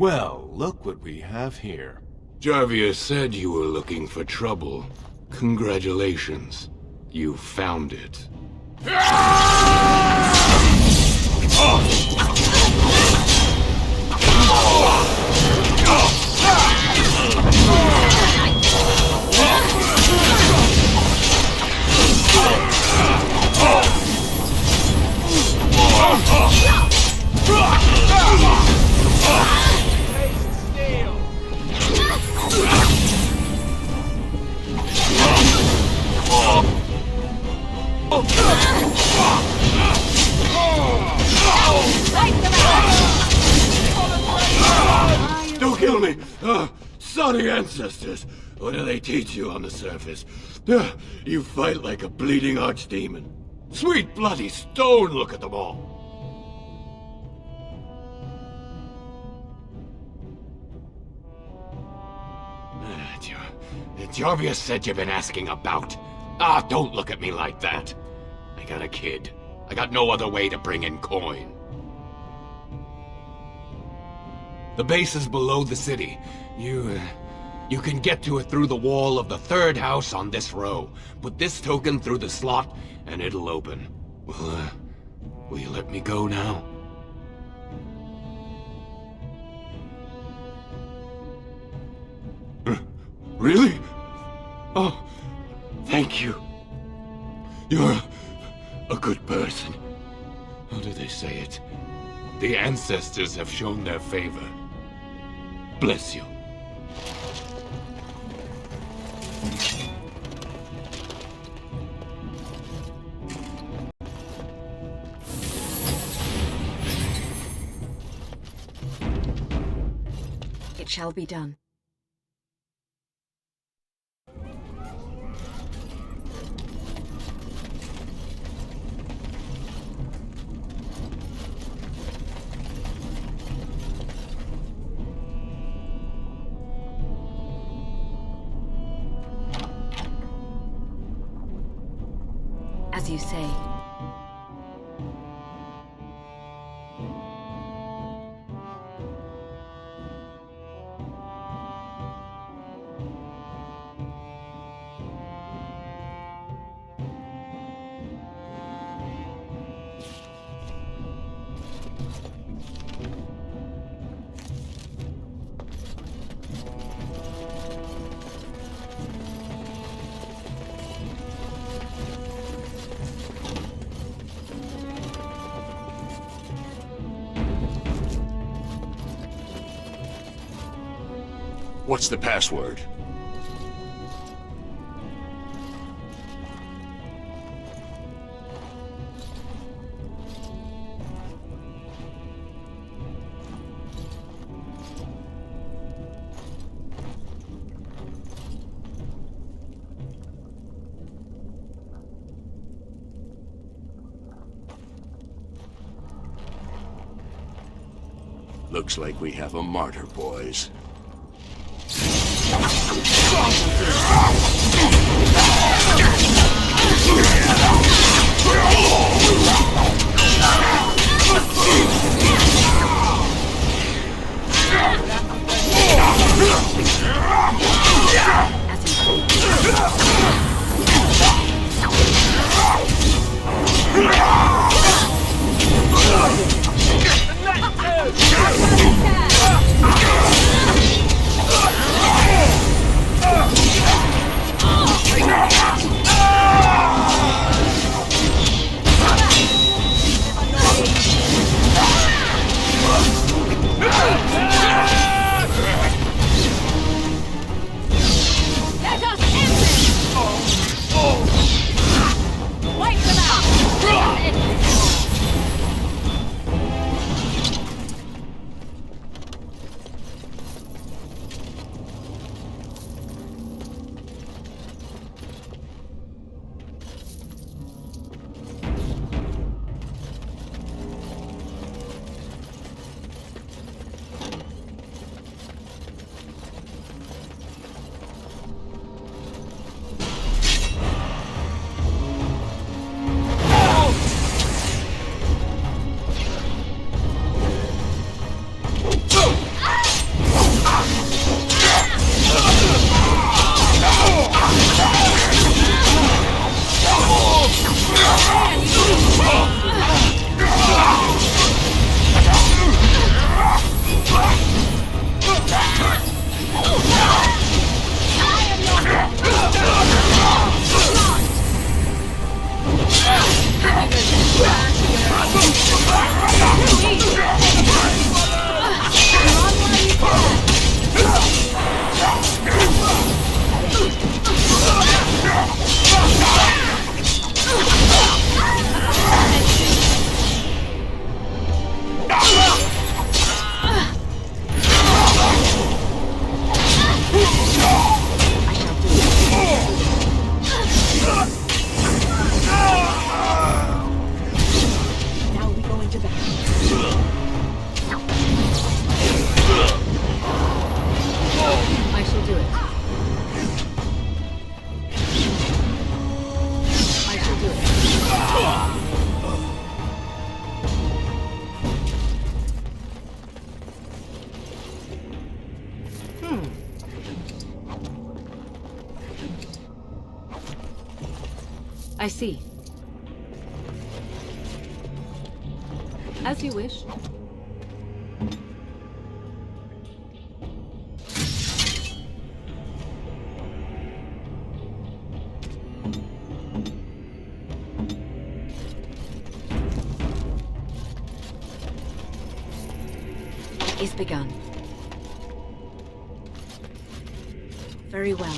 G: Well, look what we have here.
J: Jarvia said you were looking for trouble. Congratulations. You found it. Don't kill me! Sorry, ancestors. What do they teach you on the surface? You fight like a bleeding archdemon. Sweet bloody stone, look at them all. Jarvia said you've been asking about. Don't look at me like that. I got a kid. I got no other way to bring in coin. The base is below the city. You can get to it through the wall of the third house on this row. Put this token through the slot, and it'll open. Will you let me go now? Really? Oh, thank you. You're a good person. How do they say it? The ancestors have shown their favor. Bless you.
F: It shall be done. As you say.
J: What's the password? Looks like we have a martyr, boys.
B: I see. As you wish.
F: Is begun. Very well.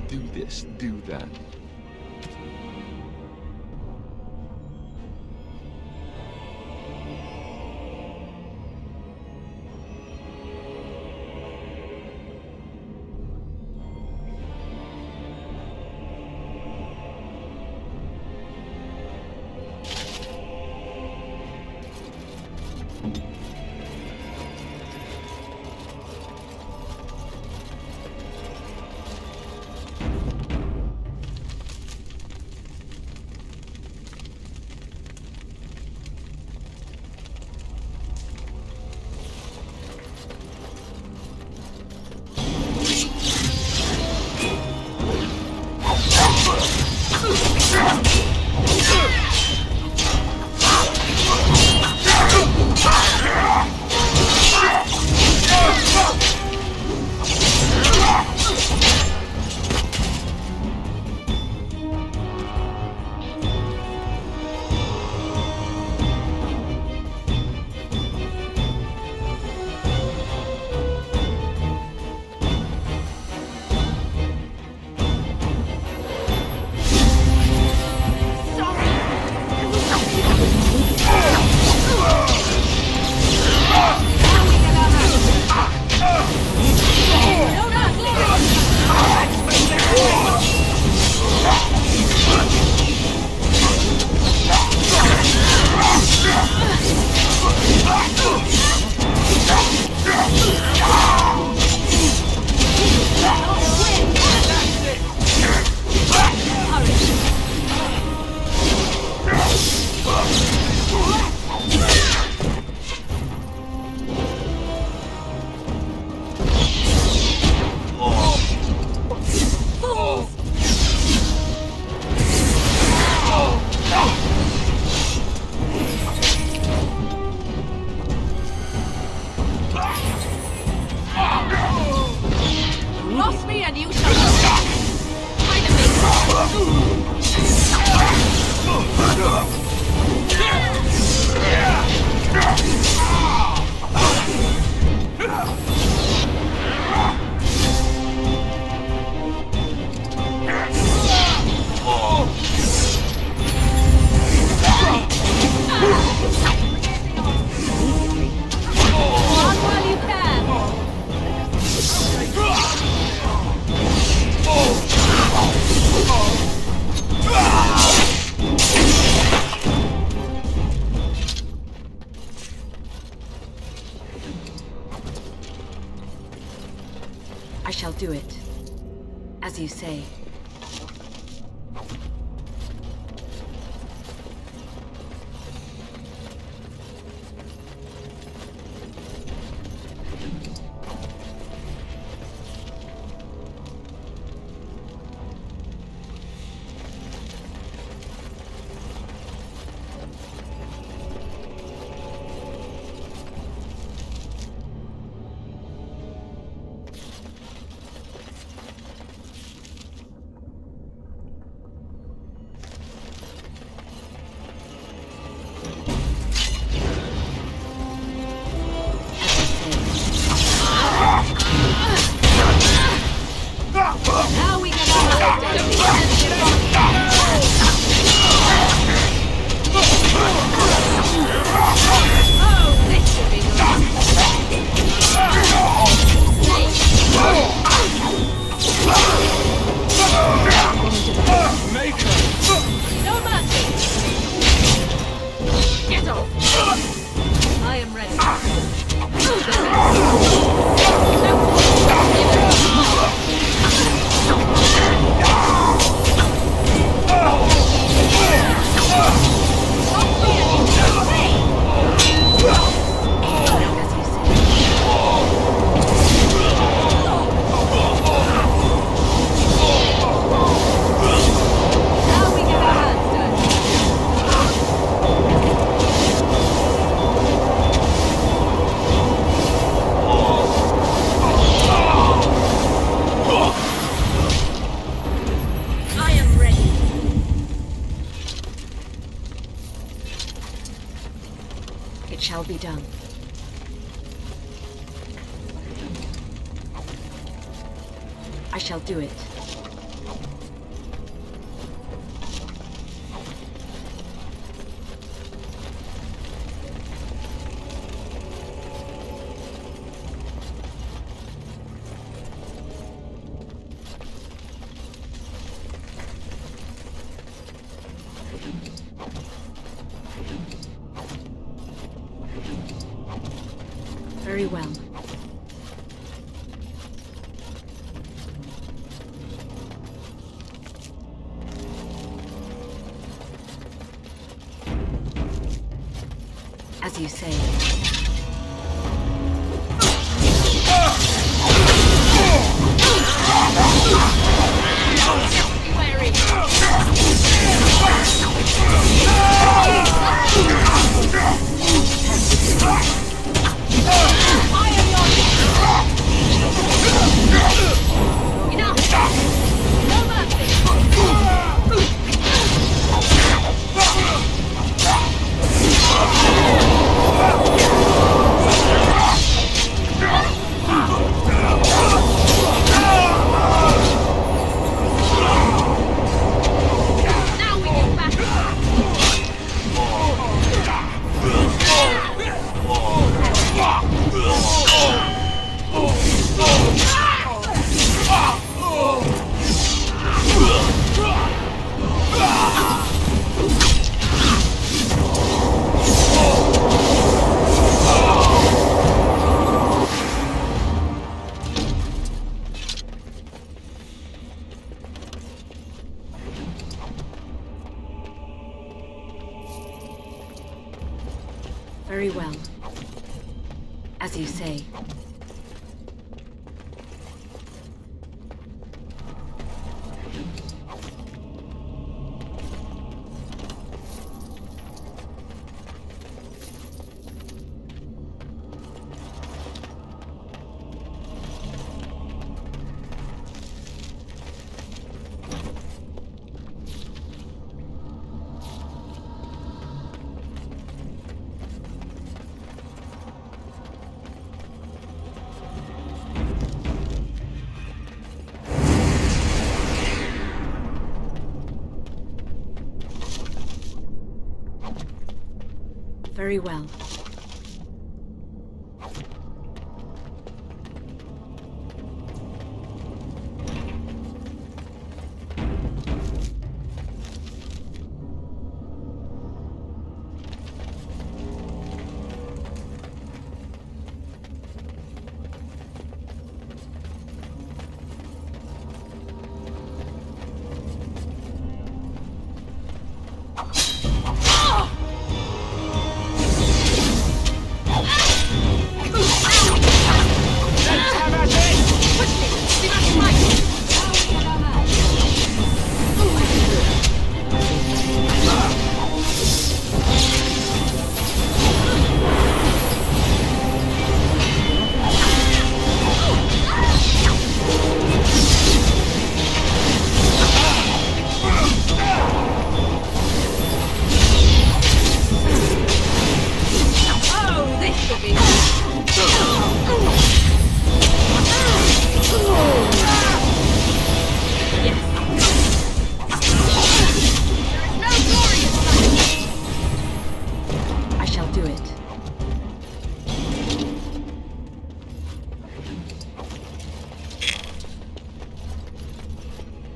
G: Do this, do that.
B: Cross me and you shall not.
F: On while you can. I shall do it, as you say. It shall be done. I shall do it. Very well. As you say. Very well. As you say. Very well.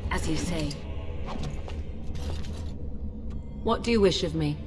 F: As you say.
B: What do you wish of me?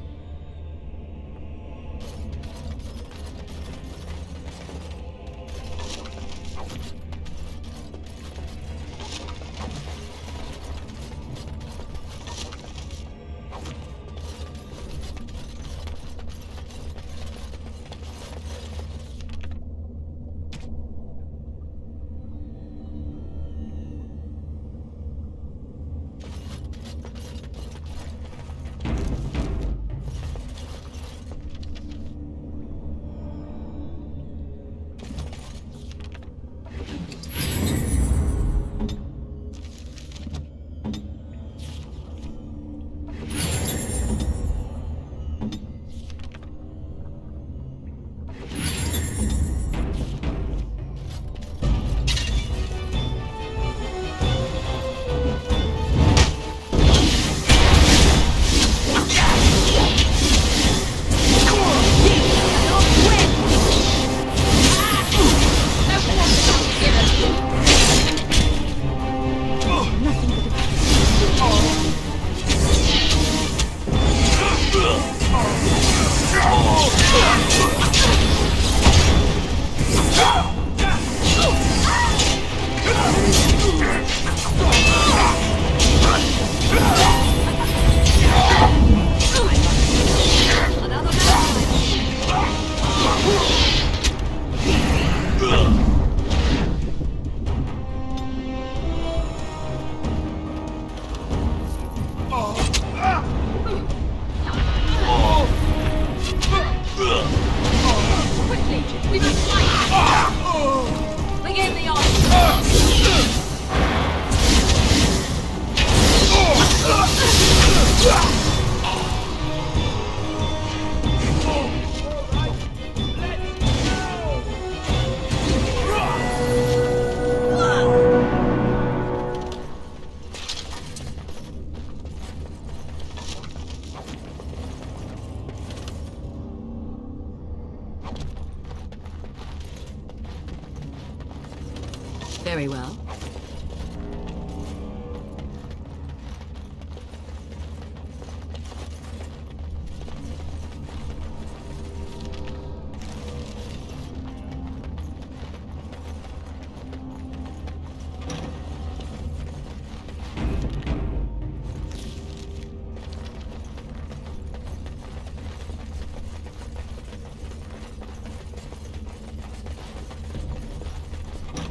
B: Very well.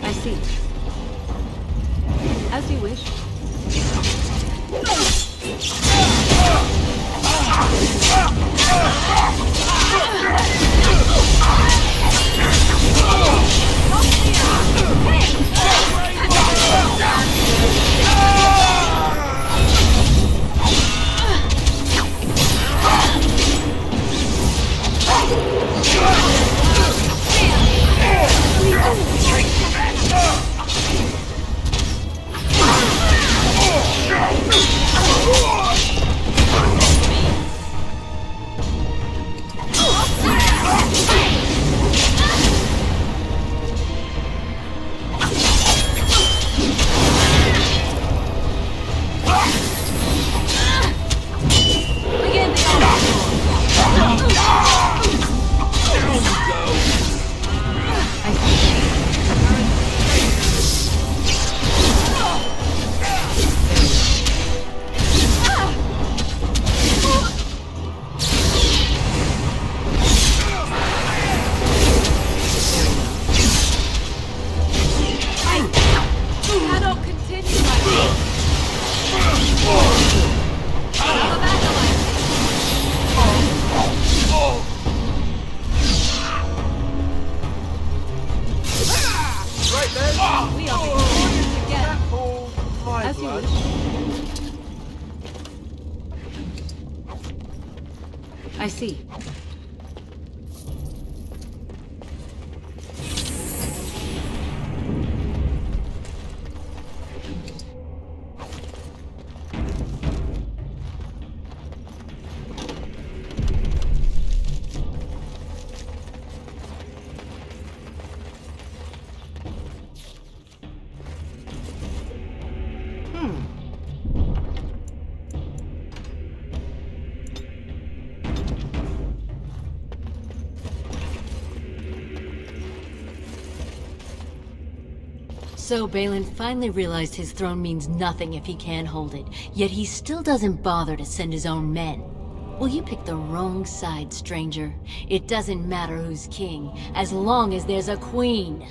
B: I see. As you wish. As you wish. I see. So Balin finally realized his throne means nothing if he can't hold it, yet he still doesn't bother to send his own men. Well, you picked the wrong side, stranger. It doesn't matter who's king, as long as there's a queen.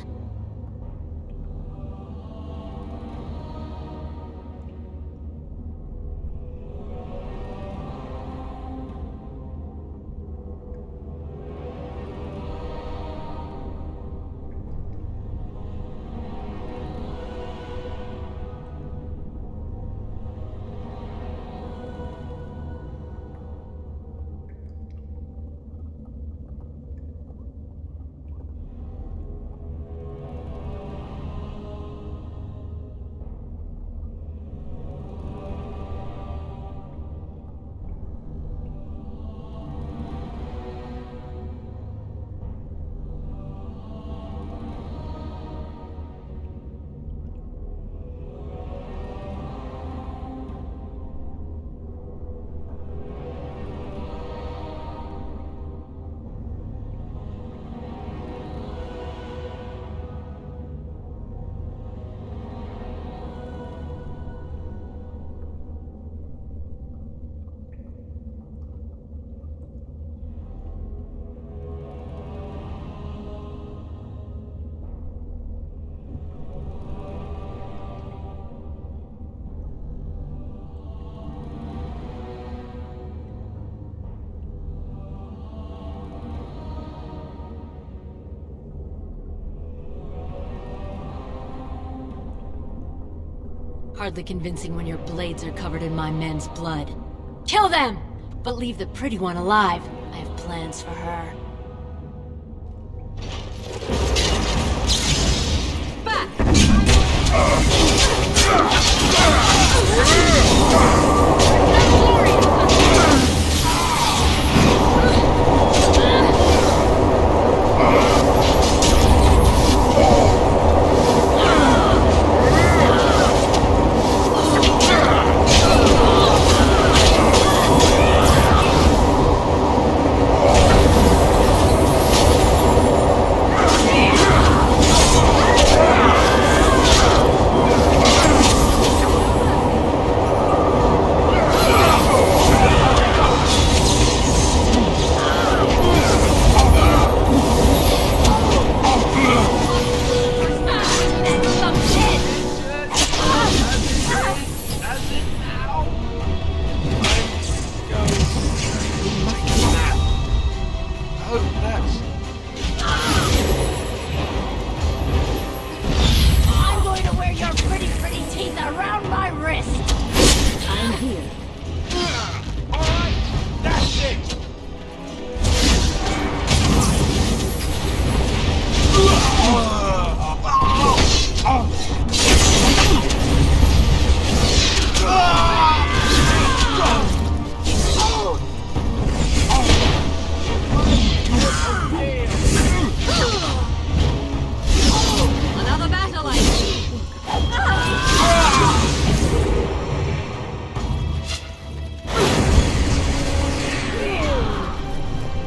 B: Hardly convincing when your blades are covered in my men's blood. Kill them! But leave the pretty one alive. I have plans for her.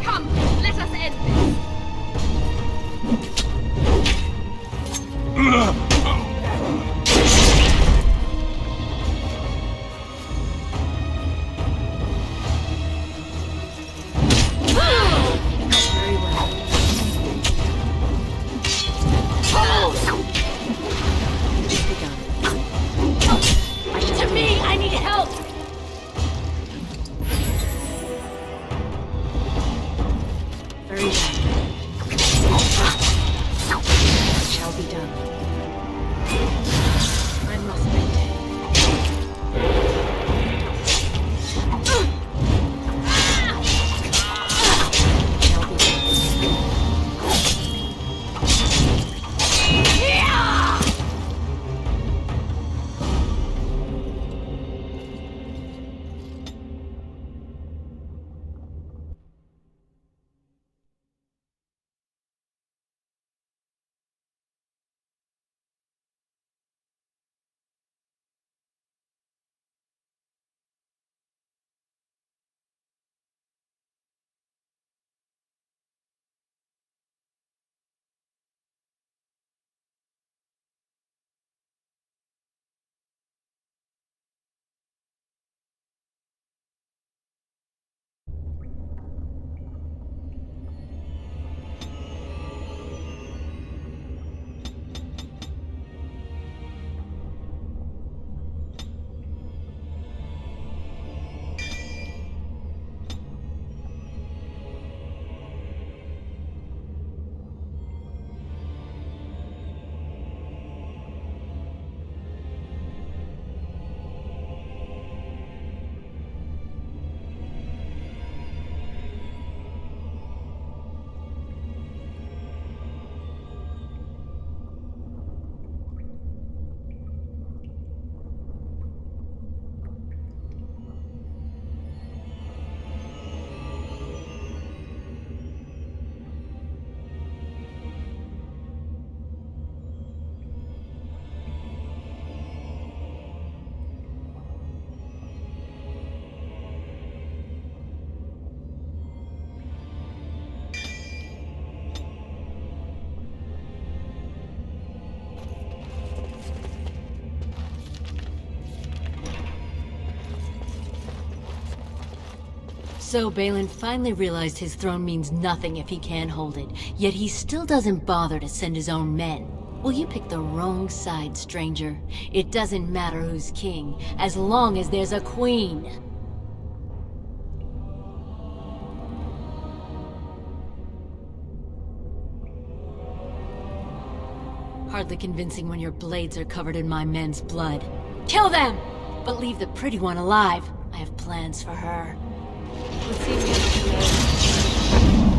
M: Come, let us end this.
B: To me, I need help!
R: Very well. It shall be done. I must maintain. Shall be
B: So Balin finally realized his throne means nothing if he can't hold it, yet he still doesn't bother to send his own men. Well, you picked the wrong side, stranger. It doesn't matter who's king, as long as there's a queen. Hardly convincing when your blades are covered in my men's blood. Kill them! But leave the pretty one alive. I have plans for her.
M: We'll see you.